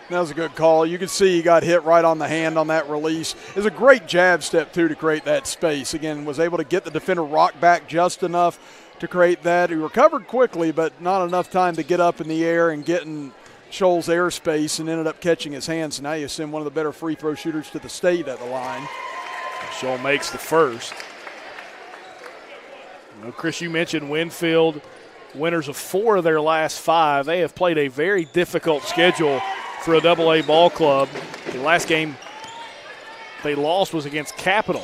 That was a good call. You could see he got hit right on the hand on that release. It was a great jab step, too, to create that space. Again, was able to get the defender rocked back just enough to create that. He recovered quickly, but not enough time to get up in the air and get in Scholl's airspace, and ended up catching his hand. So now you send one of the better free throw shooters to the state at the line. Scholl makes the first. Chris, you mentioned Winfield, winners of 4 of their last 5. They have played a very difficult schedule for a AA ball club. The last game they lost was against Capital.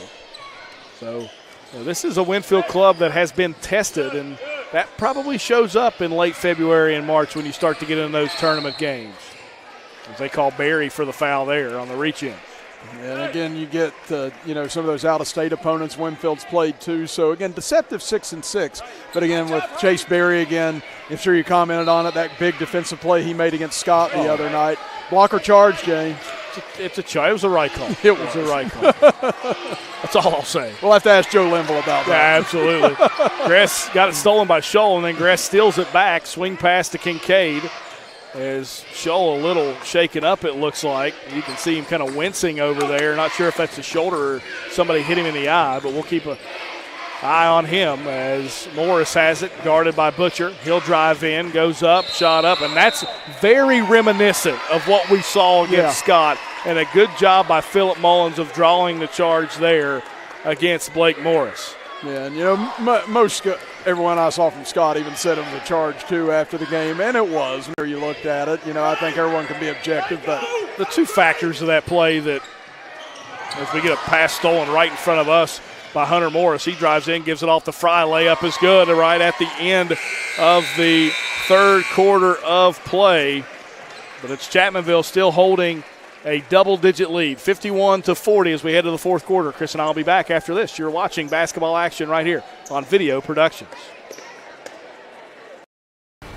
So this is a Winfield club that has been tested, and that probably shows up in late February and March when you start to get in those tournament games. As they call Berry for the foul there on the reach-in. And again, you get some of those out-of-state opponents Winfield's played too. So again, deceptive 6-6. But again, with Chase Berry again, I'm sure you commented on it. That big defensive play he made against Scott the other night. Block or charge, James? It was a right call. It was a right call. That's all I'll say. We'll have to ask Joe Linville about that. Yeah, absolutely. Gress got it stolen by Scholl, and then Gress steals it back. Swing pass to Kincaid. As Scholl a little shaken up, it looks like. You can see him kind of wincing over there. Not sure if that's the shoulder or somebody hit him in the eye, but we'll keep an eye on him as Morris has it, guarded by Butcher. He'll drive in, goes up, shot up, and that's very reminiscent of what we saw against Scott. And a good job by Philip Mullins of drawing the charge there against Blake Morris. Yeah, and everyone I saw from Scott even said it was a charge too after the game, and it was. Where you looked at it, I think everyone can be objective, but the two factors of that play that, as we get a pass stolen right in front of us by Hunter Morris, he drives in, gives it off the Fry, layup is good right at the end of the third quarter of play, but it's Chapmanville still holding a double-digit lead, 51-40 as we head to the fourth quarter. Chris and I will be back after this. You're watching basketball action right here on Video Productions.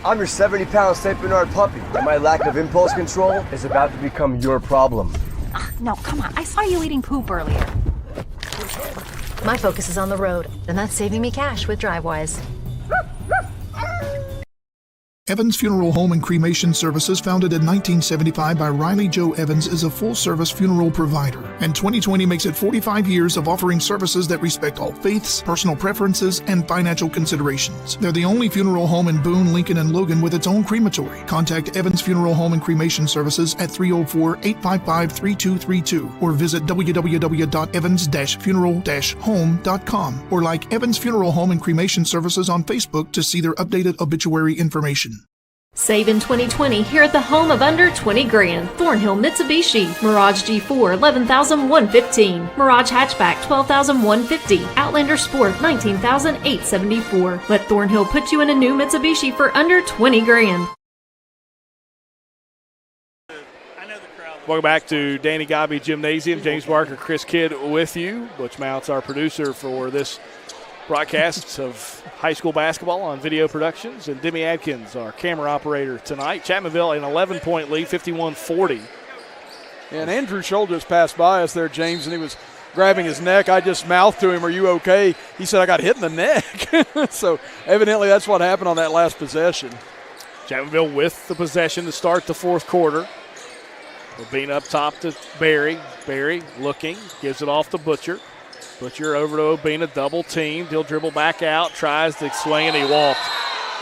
I'm your 70-pound St. Bernard puppy, and my lack of impulse control is about to become your problem. No, come on. I saw you eating poop earlier. My focus is on the road, and that's saving me cash with DriveWise. Evans Funeral Home and Cremation Services, founded in 1975 by Riley Joe Evans, is a full-service funeral provider, and 2020 makes it 45 years of offering services that respect all faiths, personal preferences, and financial considerations. They're the only funeral home in Boone, Lincoln, and Logan with its own crematory. Contact Evans Funeral Home and Cremation Services at 304-855-3232 or visit www.evans-funeral-home.com or like Evans Funeral Home and Cremation Services on Facebook to see their updated obituary information. Save in 2020 here at the home of under 20 grand. Thornhill Mitsubishi. Mirage G4, $11,115. Mirage Hatchback, $12,150. Outlander Sport, $19,874. Let Thornhill put you in a new Mitsubishi for under 20 grand. Welcome back to Danny Gobby Gymnasium. James Barker, Chris Kidd with you. Butch Mounts, our producer for this broadcasts of high school basketball on Video Productions, and Demi Adkins, our camera operator tonight. Chapmanville, an 11-point lead, 51-40. And Andrew Scholl just passed by us there, James, and he was grabbing his neck. I just mouthed to him, "Are you okay?" He said, "I got hit in the neck." So evidently that's what happened on that last possession. Chapmanville with the possession to start the fourth quarter. Being up top to Barry. Barry looking, gives it off to Butcher. Butcher over to Obina, double teamed. He'll dribble back out, tries to swing, and he walked.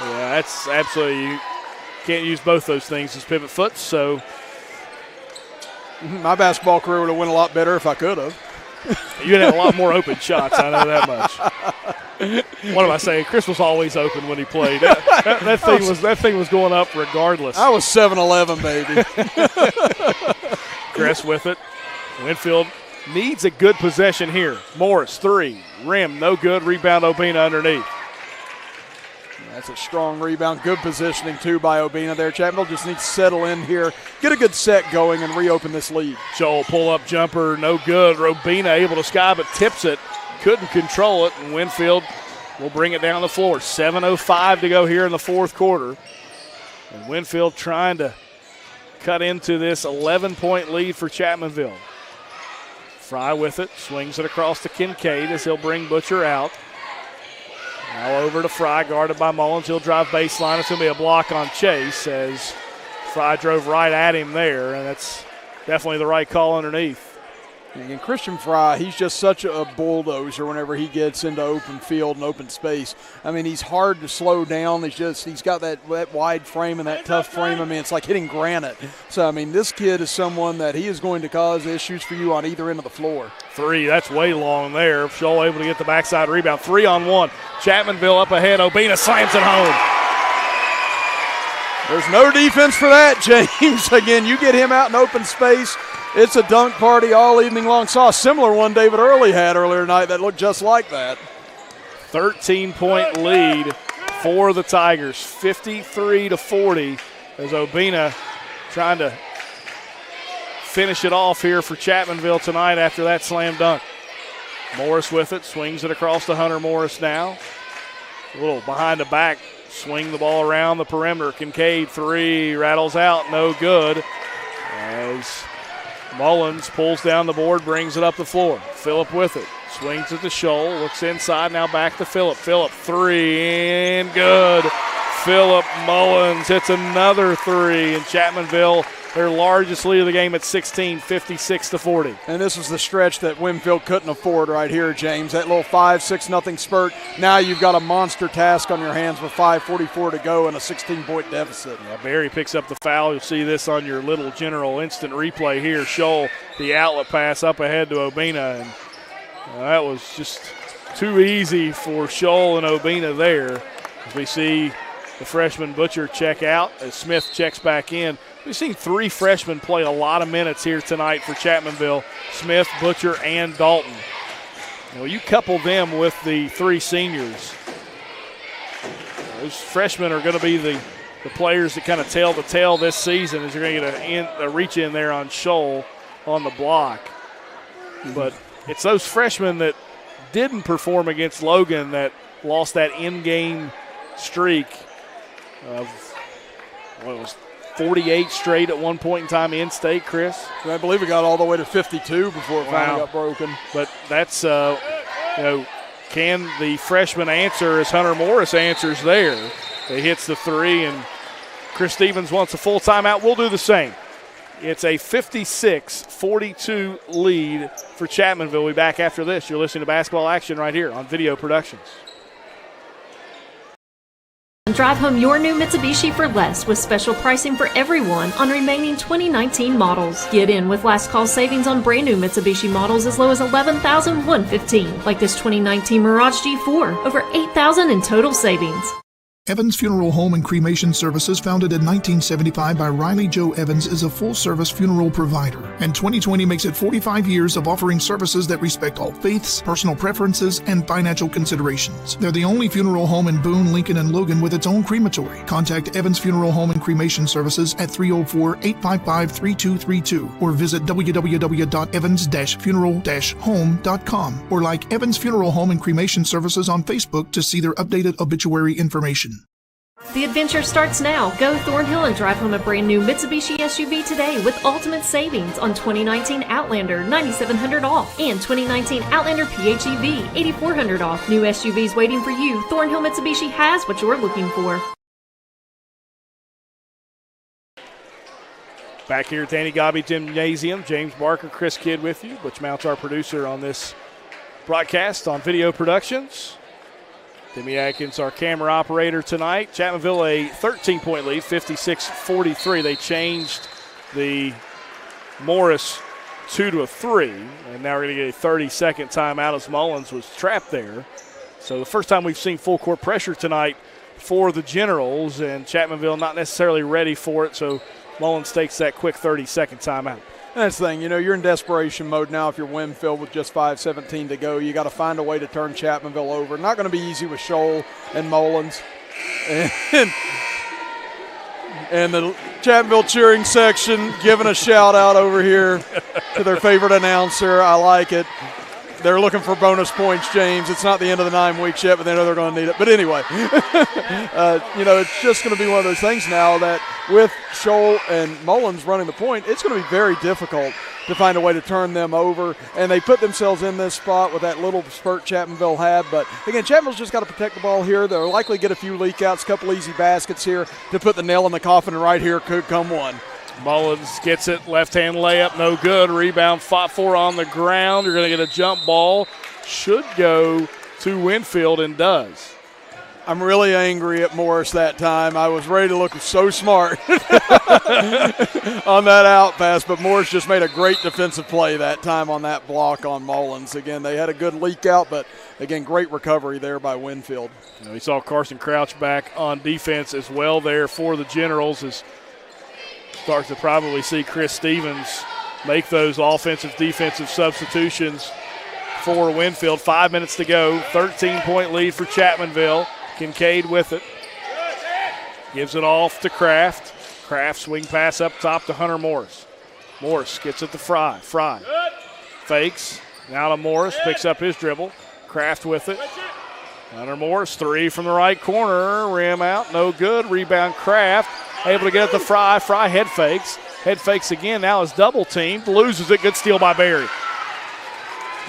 Yeah, that's absolutely, you can't use both those things as pivot foots, so. My basketball career would have went a lot better if I could have. You'd have a lot more open shots, I know that much. What am I saying? Chris was always open when he played. That thing was going up regardless. I was 7-11, baby. Chris with it. Winfield needs a good possession here. Morris, 3. Rim, no good. Rebound, Obina underneath. That's a strong rebound. Good positioning, too, by Obina there. Chapmanville just needs to settle in here, get a good set going, and reopen this lead. Joel, pull-up jumper, no good. Obina able to sky, but tips it. Couldn't control it, and Winfield will bring it down the floor. 7:05 to go here in the fourth quarter. And Winfield trying to cut into this 11-point lead for Chapmanville. Fry with it, swings it across to Kincaid as he'll bring Butcher out. Now over to Fry, guarded by Mullins. He'll drive baseline. It's going to be a block on Chase as Fry drove right at him there, and that's definitely the right call underneath. And Christian Fry, he's just such a bulldozer whenever he gets into open field and open space. I mean, he's hard to slow down. He's got that wide frame and that tough frame. I mean, it's like hitting granite. So, I mean, this kid is someone that he is going to cause issues for you on either end of the floor. 3, that's way long there. Scholl able to get the backside rebound. 3-on-1. Chapmanville up ahead. Obina slams it home. There's no defense for that, James. Again, you get him out in open space. It's a dunk party all evening long. Saw a similar one David Early had earlier tonight that looked just like that. 13-point lead for the Tigers, 53-40, as Obina trying to finish it off here for Chapmanville tonight after that slam dunk. Morris with it, swings it across to Hunter Morris now. A little behind the back, swing the ball around the perimeter. Kincaid, 3, rattles out, no good. As Mullins pulls down the board, brings it up the floor. Phillip with it. Swings it to Scholl. Looks inside, now back to Phillip. Phillip, 3, and good. Phillip Mullins hits another 3, and Chapmanville, their largest lead of the game at 16, 56-40. And this was the stretch that Winfield couldn't afford right here, James. That little 5-6-0 spurt. Now you've got a monster task on your hands with 5:44 to go and a 16-point deficit. Yeah, Barry picks up the foul. You'll see this on your little general instant replay here. Scholl, the outlet pass up ahead to Obina, and that was just too easy for Scholl and Obina there. As we see the freshman Butcher check out as Smith checks back in. We've seen 3 freshmen play a lot of minutes here tonight for Chapmanville, Smith, Butcher, and Dalton. You couple them with the 3 seniors. Those freshmen are going to be the players that kind of tell the tale this season as you're going to get a reach in there on Scholl on the block. But it's those freshmen that didn't perform against Logan that lost that in-game streak of, what was 48 straight at one point in time in state, Chris. And I believe it got all the way to 52 before it finally got broken. But that's, can the freshman answer as Hunter Morris answers there? He hits the 3, and Chris Stevens wants a full timeout. We'll do the same. It's a 56-42 lead for Chapmanville. We'll be back after this. You're listening to Basketball Action right here on Video Productions. Drive home your new Mitsubishi for less with special pricing for everyone on remaining 2019 models. Get in with last call savings on brand new Mitsubishi models as low as $11,115, like this 2019 Mirage G4, over $8,000 in total savings. Evans Funeral Home and Cremation Services, founded in 1975 by Riley Joe Evans, is a full-service funeral provider, and 2020 makes it 45 years of offering services that respect all faiths, personal preferences, and financial considerations. They're the only funeral home in Boone, Lincoln, and Logan with its own crematory. Contact Evans Funeral Home and Cremation Services at 304-855-3232 or visit www.evans-funeral-home.com or like Evans Funeral Home and Cremation Services on Facebook to see their updated obituary information. The adventure starts now. Go Thornhill and drive home a brand new Mitsubishi SUV today with ultimate savings on 2019 Outlander, $9,700 off, and 2019 Outlander PHEV, $8,400 off. New SUVs waiting for you. Thornhill Mitsubishi has what you're looking for. Back here at Danny Gobby Gymnasium, James Barker, Chris Kidd with you. Butch Mounts, our producer on this broadcast on Video Productions. Timmy Atkins, our camera operator tonight. Chapmanville a 13-point lead, 56-43. They changed the Morris 2 to a 3, and now we're going to get a 30-second timeout as Mullins was trapped there. So the first time we've seen full court pressure tonight for the Generals, and Chapmanville not necessarily ready for it, so Mullins takes that quick 30-second timeout. That's the thing, you're in desperation mode now if you're Winfield with just 5:17 to go. You got to find a way to turn Chapmanville over. Not going to be easy with Scholl and Mullins. And the Chapmanville cheering section giving a shout-out over here to their favorite announcer. I like it. They're looking for bonus points, James. It's not the end of the 9 weeks yet, but they know they're going to need it. But anyway, it's just going to be one of those things now that with Scholl and Mullins running the point, it's going to be very difficult to find a way to turn them over. And they put themselves in this spot with that little spurt Chapmanville had. But, again, Chapmanville's just got to protect the ball here. They'll likely get a few leak outs, a couple easy baskets here to put the nail in the coffin, and right here could come one. Mullins gets it, left-hand layup, no good. Rebound, fought for on the ground. You're going to get a jump ball. Should go to Winfield and does. I'm really angry at Morris that time. I was ready to look so smart on that out pass, but Morris just made a great defensive play that time on that block on Mullins. Again, they had a good leak out, but, again, great recovery there by Winfield. We saw Carson Crouch back on defense as well there for the Generals as start to probably see Chris Stevens make those offensive-defensive substitutions for Winfield. 5 minutes to go, 13-point lead for Chapmanville. Kincaid with it. Gives it off to Kraft. Kraft swing pass up top to Hunter Morris. Morris gets it to Fry. Fry fakes. Now to Morris, picks up his dribble. Kraft with it. Hunter Morris, 3 from the right corner. Rim out, no good. Rebound Kraft. Able to get it to Fry. Fry head fakes. Head fakes again. Now is double teamed. Loses it. Good steal by Berry.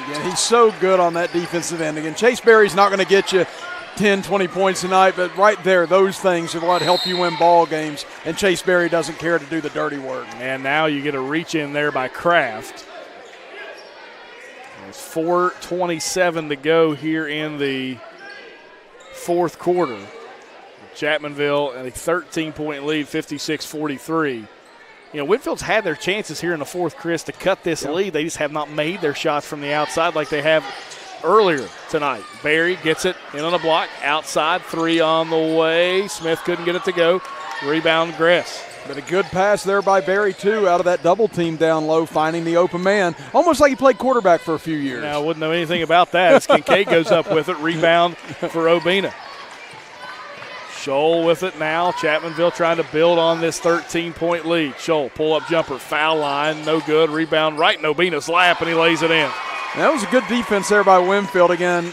Again, he's so good on that defensive end. Again, Chase Berry's not going to get you 10, 20 points tonight, but right there, those things are what help you win ball games, and Chase Berry doesn't care to do the dirty work. And now you get a reach in there by Kraft. There's 4:27 to go here in the fourth quarter. Chapmanville and a 13-point lead, 56-43. Winfield's had their chances here in the fourth, Chris, to cut this lead. They just have not made their shots from the outside like they have earlier tonight. Berry gets it in on the block, outside, 3 on the way. Smith couldn't get it to go. Rebound, Gress. But a good pass there by Berry, too, out of that double team down low, finding the open man. Almost like he played quarterback for a few years. Now, I wouldn't know anything about that as Kincaid goes up with it. Rebound for Obina. Scholl with it now. Chapmanville trying to build on this 13-point lead. Scholl, pull-up jumper, foul line, no good. Rebound right in Obina's lap, and he lays it in. That was a good defense there by Winfield. Again,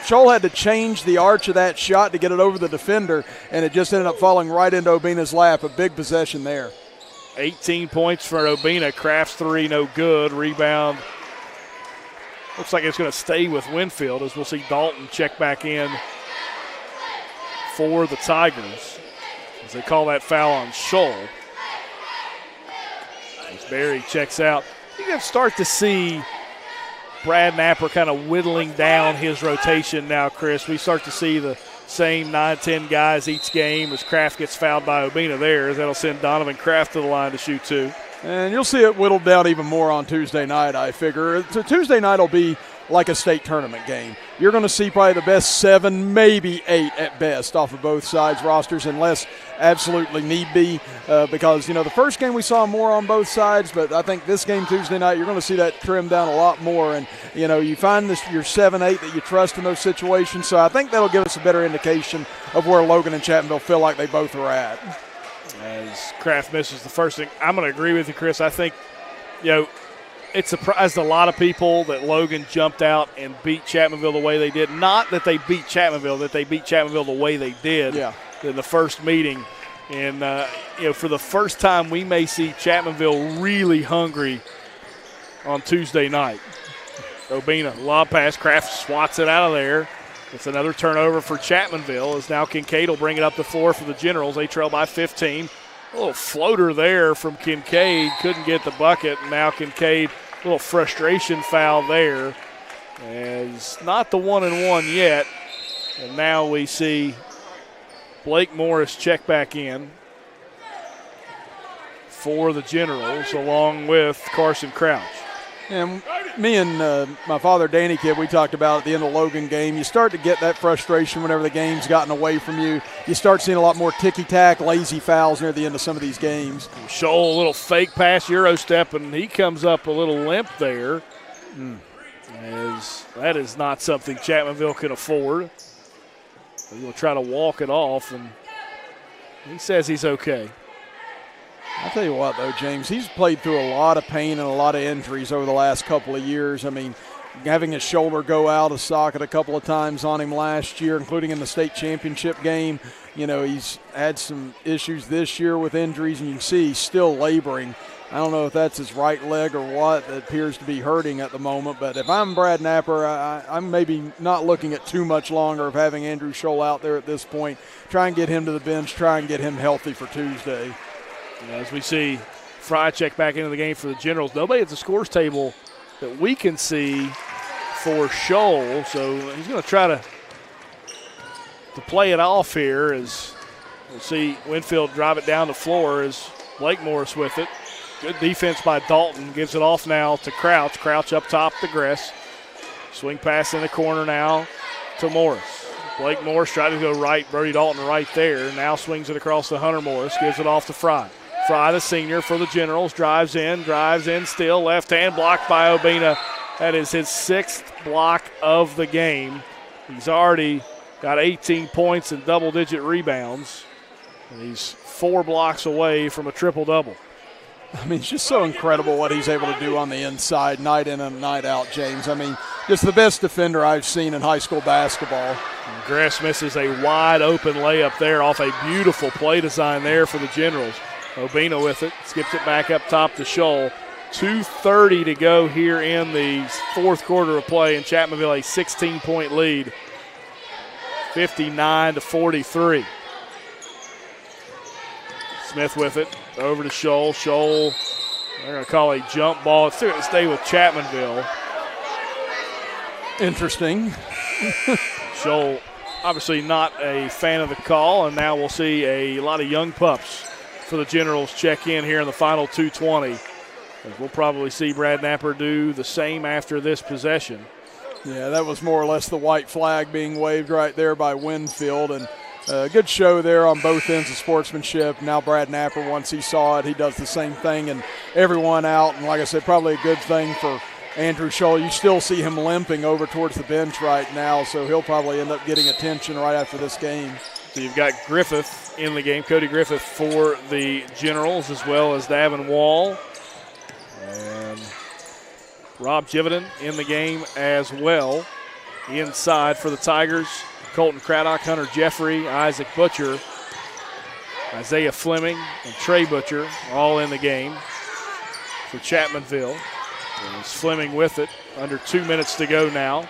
Scholl had to change the arch of that shot to get it over the defender, and it just ended up falling right into Obina's lap. A big possession there. 18 points for Obina. Kraft's 3, no good. Rebound. Looks like it's going to stay with Winfield as we'll see Dalton check back in for the Tigers as they call that foul on Scholl. As Berry checks out, you can start to see Brad Napper kind of whittling down his rotation now, Chris. We start to see the same 9-10 guys each game as Kraft gets fouled by Obina there. That'll send Donovan Kraft to the line to shoot 2. And you'll see it whittled down even more on Tuesday night, I figure. So Tuesday night will be like a state tournament game. You're going to see probably the best 7, maybe 8 at best off of both sides' rosters unless absolutely need be because, the first game we saw more on both sides, but I think this game Tuesday night you're going to see that trimmed down a lot more. And, you find your 7, 8 that you trust in those situations. So I think that'll give us a better indication of where Logan and Chapmanville feel like they both are at. As Kraft misses the first thing, I'm going to agree with you, Chris. I think, it surprised a lot of people that Logan jumped out and beat Chapmanville the way they did. Not that they beat Chapmanville, that they beat Chapmanville the way they did. Yeah. than the first meeting. And, for the first time, we may see Chapmanville really hungry on Tuesday night. Obina, lob pass. Kraft swats it out of there. It's another turnover for Chapmanville as now Kincaid will bring it up the floor for the Generals. They trail by 15. A little floater there from Kincaid. Couldn't get the bucket. Now Kincaid, a little frustration foul there. As not the 1-and-1 yet. And now we see Blake Morris check back in for the Generals along with Carson Crouch. And me and my father, Danny Kid, we talked about at the end of the Logan game, you start to get that frustration whenever the game's gotten away from you. You start seeing a lot more ticky-tack, lazy fouls near the end of some of these games. Scholl, a little fake pass, Euro step, and he comes up a little limp there. As that is not something Chapmanville can afford. He'll try to walk it off, and he says he's okay. I'll tell you what, though, James, he's played through a lot of pain and a lot of injuries over the last couple of years. I mean, having his shoulder go out of socket a couple of times on him last year, including in the state championship game. You know, he's had some issues this year with injuries, and you can see he's still laboring. I don't know if that's his right leg or what that appears to be hurting at the moment, but if I'm Brad Napper, I'm maybe not looking at too much longer of having Andrew Scholl out there at this point. Try and get him to the bench, try and get him healthy for Tuesday. As we see Fry check back into the game for the Generals. Nobody at the scores table that we can see for Scholl, so he's going to try to play it off here as we'll see Winfield drive it down the floor as Blake Morris with it. Good defense by Dalton. Gives it off now to Crouch. Crouch up top to Gress. Swing pass in the corner now to Morris. Blake Morris tried to go right. Brody Dalton right there. Now swings it across to Hunter Morris. Gives it off to Fry. Fry, the senior for the Generals, drives in still. Left hand blocked by Obina. That is his 6th block of the game. He's already got 18 points and double-digit rebounds. And he's 4 blocks away from a triple-double. I mean, it's just so incredible what he's able to do on the inside, night in and night out, James. I mean, just the best defender I've seen in high school basketball. And Gress misses a wide-open layup there off a beautiful play design there for the Generals. Obina with it, skips it back up top to Scholl. 2:30 to go here in the 4th quarter of play, and Chapmanville a 16-point lead, 59-43. Smith with it, over to Scholl. Scholl, they're going to call a jump ball. It's still going to stay with Chapmanville. Interesting. Scholl, obviously not a fan of the call, and now we'll see a lot of young pups for the Generals check in here in the final 2:20. We'll probably see Brad Napper do the same after this possession. Yeah, that was more or less the white flag being waved right there by Winfield, and a good show there on both ends of sportsmanship. Now Brad Napper, once he saw it, he does the same thing, and everyone out. And like I said, probably a good thing for Andrew Scholl. You still see him limping over towards the bench right now, so he'll probably end up getting attention right after this game. So you've got Griffith in the game, Cody Griffith for the Generals, as well as Davin Wall. And Rob Jividan in the game as well. Inside for the Tigers, Colton Craddock, Hunter Jeffrey, Isaac Butcher, Isaiah Fleming, and Trey Butcher all in the game for Chapmanville. And it's Fleming with it. Under 2 minutes to go now.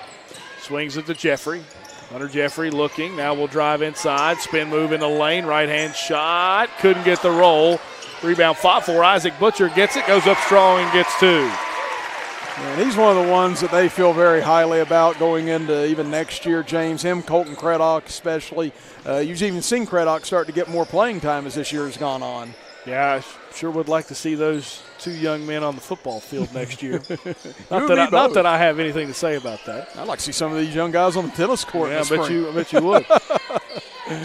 Swings it to Jeffrey. Hunter Jeffrey looking. Now we'll drive inside. Spin move in the lane. Right-hand shot. Couldn't get the roll. Rebound fought for. Isaac Butcher gets it. Goes up strong and gets 2. And he's one of the ones that they feel very highly about going into even next year, James. Him, Colton Craddock especially. You've even seen Craddock start to get more playing time as this year has gone on. Yeah, I sure would like to see those 2 young men on the football field next year. not that I have anything to say about that. I'd like to see some of these young guys on the tennis court. Yeah, I bet you would.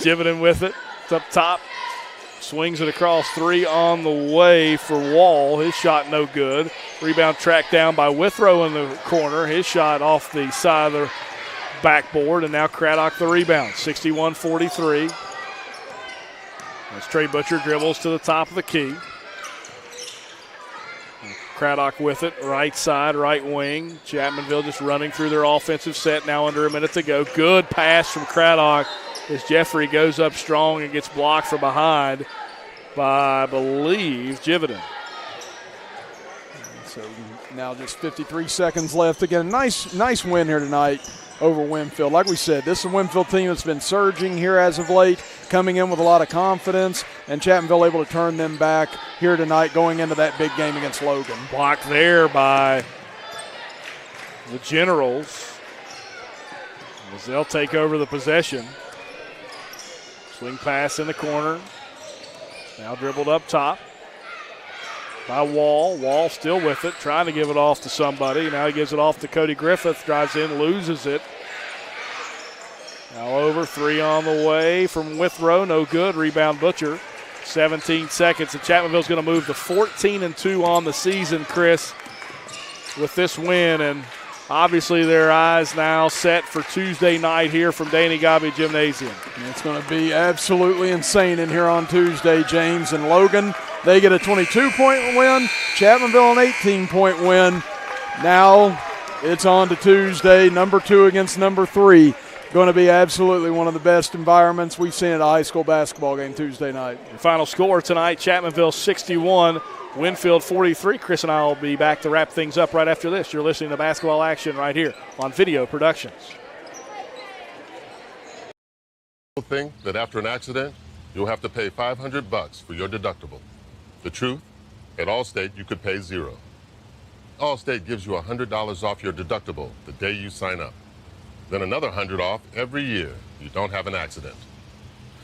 Jividan with it. It's up top. Swings it across 3 on the way for Wall. His shot no good. Rebound tracked down by Withrow in the corner. His shot off the side of the backboard, and now Craddock the rebound. 61-43. As Trey Butcher dribbles to the top of the key. Craddock with it, right side, right wing. Chapmanville just running through their offensive set now under a minute to go. Good pass from Craddock as Jeffrey goes up strong and gets blocked from behind by, I believe, Jividan. So now just 53 seconds left. Again, nice win here tonight over Winfield. Like we said, this is a Winfield team that's been surging here as of late, coming in with a lot of confidence, and Chapmanville able to turn them back here tonight going into that big game against Logan. Blocked there by the Generals as they'll take over the possession. Swing pass in the corner. Now dribbled up top by Wall. Wall still with it, trying to give it off to somebody. Now he gives it off to Cody Griffith, drives in, loses it. Now over, 3 on the way from Withrow, no good. Rebound Butcher. 17 seconds, and Chapmanville's going to move to 14-2 on the season, Chris, with this win. And obviously their eyes now set for Tuesday night here from Danny Gabi Gymnasium. It's going to be absolutely insane in here on Tuesday, James. And Logan, they get a 22-point win. Chapmanville an 18-point win. Now it's on to Tuesday, number 2 against number 3. Going to be absolutely one of the best environments we've seen at a high school basketball game Tuesday night. The final score tonight, Chapmanville 61, Winfield 43. Chris and I will be back to wrap things up right after this. You're listening to Basketball Action right here on Video Productions. Think that after an accident, you'll have to pay $500 for your deductible. The truth, at Allstate, you could pay $0. Allstate gives you $100 off your deductible the day you sign up. Then another $100 off every year you don't have an accident.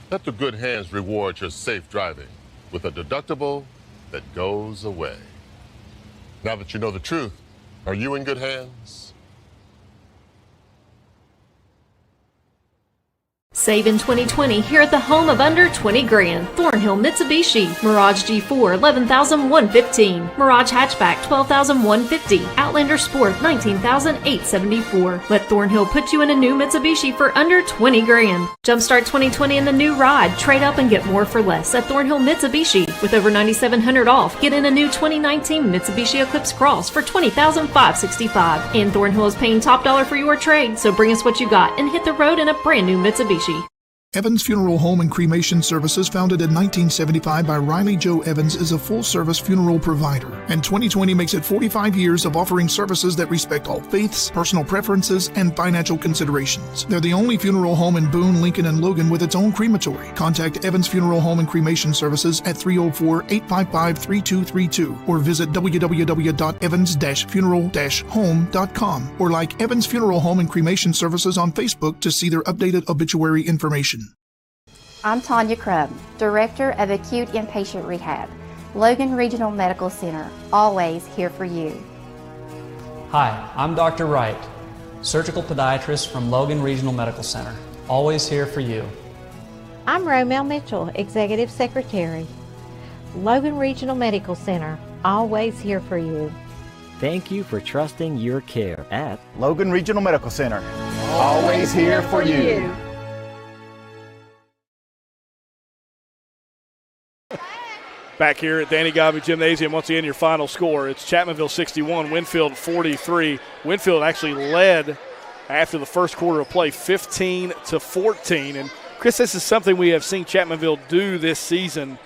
Let the good hands reward your safe driving with a deductible that goes away. Now that you know the truth, are you in good hands? Save in 2020 here at the home of under 20 grand. Thornhill Mitsubishi. Mirage G4, $11,115. Mirage Hatchback, $12,150. Outlander Sport, $19,874. Let Thornhill put you in a new Mitsubishi for under 20 grand. Jumpstart 2020 in the new ride. Trade up and get more for less at Thornhill Mitsubishi. With over $9,700 off, get in a new 2019 Mitsubishi Eclipse Cross for $20,565. And Thornhill is paying top dollar for your trade, so bring us what you got and hit the road in a brand new Mitsubishi. Evans Funeral Home and Cremation Services, founded in 1975 by Riley Joe Evans, is a full-service funeral provider. And 2020 makes it 45 years of offering services that respect all faiths, personal preferences, and financial considerations. They're the only funeral home in Boone, Lincoln, and Logan with its own crematory. Contact Evans Funeral Home and Cremation Services at 304-855-3232 or visit www.evans-funeral-home.com or like Evans Funeral Home and Cremation Services on Facebook to see their updated obituary information. I'm Tanya Crubb, Director of Acute Inpatient Rehab, Logan Regional Medical Center, always here for you. Hi, I'm Dr. Wright, surgical podiatrist from Logan Regional Medical Center, always here for you. I'm Romel Mitchell, Executive Secretary, Logan Regional Medical Center, always here for you. Thank you for trusting your care at Logan Regional Medical Center, always here for you. Back here at Danny Gabi Gymnasium, once again, your final score. It's Chapmanville 61, Winfield 43. Winfield actually led after the first quarter of play, 15-14. And, Chris, this is something we have seen Chapmanville do this season,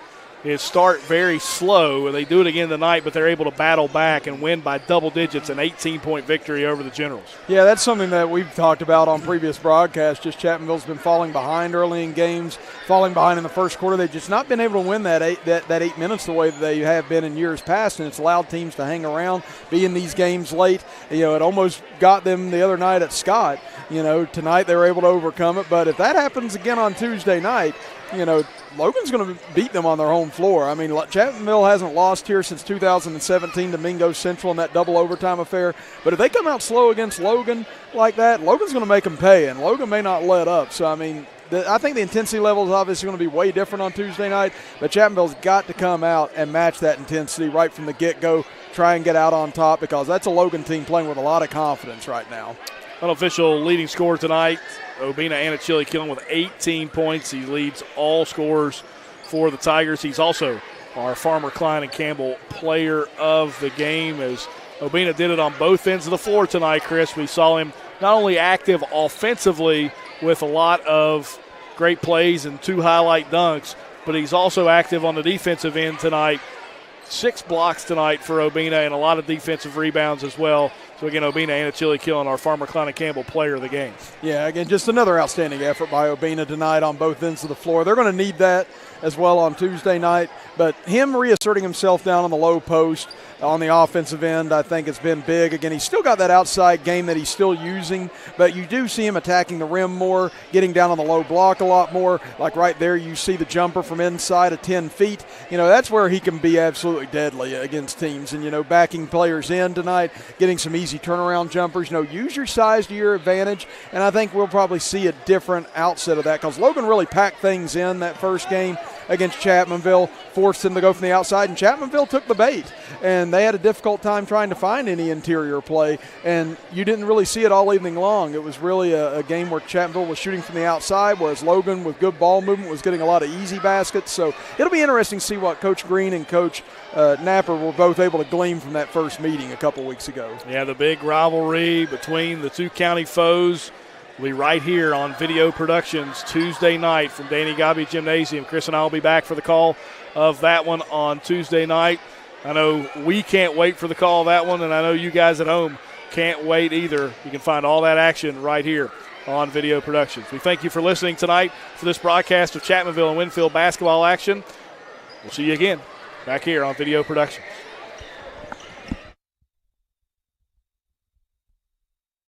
is start very slow. They do it again tonight, but they're able to battle back and win by double digits, an 18-point victory over the Generals. Yeah, that's something that we've talked about on previous broadcasts. Just Chapmanville's been falling behind early in games, falling behind in the first quarter. They've just not been able to win that 8 minutes the way that they have been in years past, and it's allowed teams to hang around, be in these games late. You know, it almost got them the other night at Scott. You know, tonight they were able to overcome it, but if that happens again on Tuesday night, you know, Logan's going to beat them on their home floor. I mean, Chapmanville hasn't lost here since 2017 to Mingo Central in that double overtime affair. But if they come out slow against Logan like that, Logan's going to make them pay, and Logan may not let up. So, I mean, I think the intensity level is obviously going to be way different on Tuesday night, but Chapmanville's got to come out and match that intensity right from the get-go, try and get out on top, because that's a Logan team playing with a lot of confidence right now. Unofficial leading scorer tonight, Obina Anachili Killen with 18 points. He leads all scorers for the Tigers. He's also our Farmer Klein and Campbell player of the game, as Obina did it on both ends of the floor tonight, Chris. We saw him not only active offensively with a lot of great plays and 2 highlight dunks, but he's also active on the defensive end tonight. 6 blocks tonight for Obina and a lot of defensive rebounds as well. So, again, Obina and Achille Killen, our Farmer Klein and Campbell player of the game. Yeah, again, just another outstanding effort by Obina tonight on both ends of the floor. They're going to need that as well on Tuesday night. But him reasserting himself down on the low post on the offensive end, I think has been big. Again, he's still got that outside game that he's still using, but you do see him attacking the rim more, getting down on the low block a lot more. Like right there, you see the jumper from inside of 10 feet. That's where he can be absolutely deadly against teams. And, backing players in tonight, getting some easy turnaround jumpers. Use your size to your advantage, and I think we'll probably see a different outset of that because Logan really packed things in that first game against Chapmanville, forced them to go from the outside, and Chapmanville took the bait. And they had a difficult time trying to find any interior play, and you didn't really see it all evening long. It was really a game where Chapmanville was shooting from the outside, whereas Logan, with good ball movement, was getting a lot of easy baskets. So it'll be interesting to see what Coach Green and Coach Napper were both able to glean from that first meeting a couple weeks ago. Yeah, the big rivalry between the 2 county foes will be right here on Video Productions Tuesday night from Danny Gobby Gymnasium. Chris and I will be back for the call of that one on Tuesday night. I know we can't wait for the call of that one, and I know you guys at home can't wait either. You can find all that action right here on Video Productions. We thank you for listening tonight for this broadcast of Chapmanville and Winfield basketball action. We'll see you again back here on Video Productions.